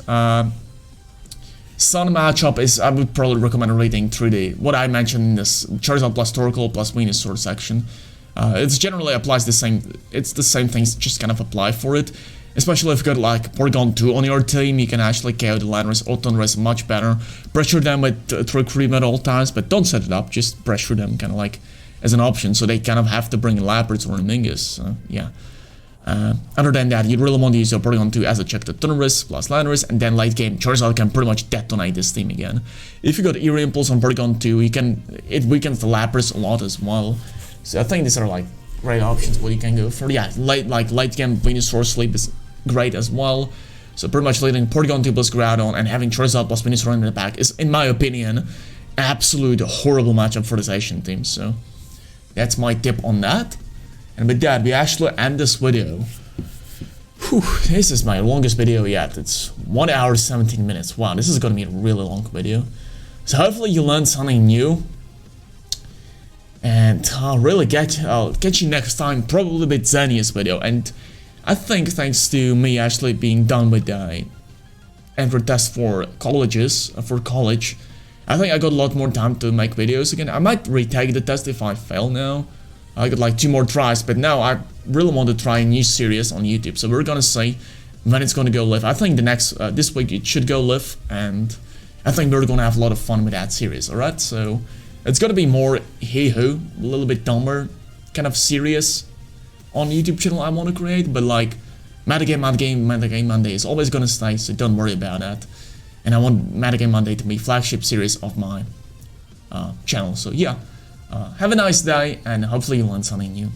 Sun matchup is, I would probably recommend reading through what I mentioned in this Charizard plus Torkoal plus Venusaur section. It's generally applies the same, it's the same things, just kind of apply for it. Especially if you got like Porygon 2 on your team, you can actually KO the Landorus or Thunderous much better. Pressure them with Trick Room at all times, but don't set it up, just pressure them kind of like as an option, so they kind of have to bring Lapras or a Mingus, yeah. Other than that, you really want to use your Porygon 2 as a check to Thunderous plus Landorus, and then late game, Charizard can pretty much detonate this team again. If you got Eerie Impulse on Porygon 2, it weakens the Lapras a lot as well. So I think these are like great options what you can go for. Yeah, late game Venusaur Sleep is great as well. So pretty much leading Porygon 2 plus Groudon and having Charizard plus Venusaur in the back is, in my opinion, absolute horrible matchup for this Asian team. So that's my tip on that. And with that, we actually end this video. Whew, this is my longest video yet. It's 1 hour 17 minutes. Wow, this is gonna be a really long video. So hopefully you learned something new. And I'll really catch you next time, probably with Xenia's video. And I think thanks to me actually being done with the entry test for college, I think I got a lot more time to make videos again. I might retake the test if I fail now. I got like 2 more tries, but now I really want to try a new series on YouTube. So we're gonna see when it's gonna go live. I think the next this week it should go live, and I think we're gonna have a lot of fun with that series. All right, so it's gonna be more hee-hoo, a little bit dumber, kind of serious on YouTube channel I want to create, but like metagame Monday is always gonna stay, so don't worry about that. And I want metagame Monday to be flagship series of my channel. So yeah. Have a nice day, and hopefully you learn something new.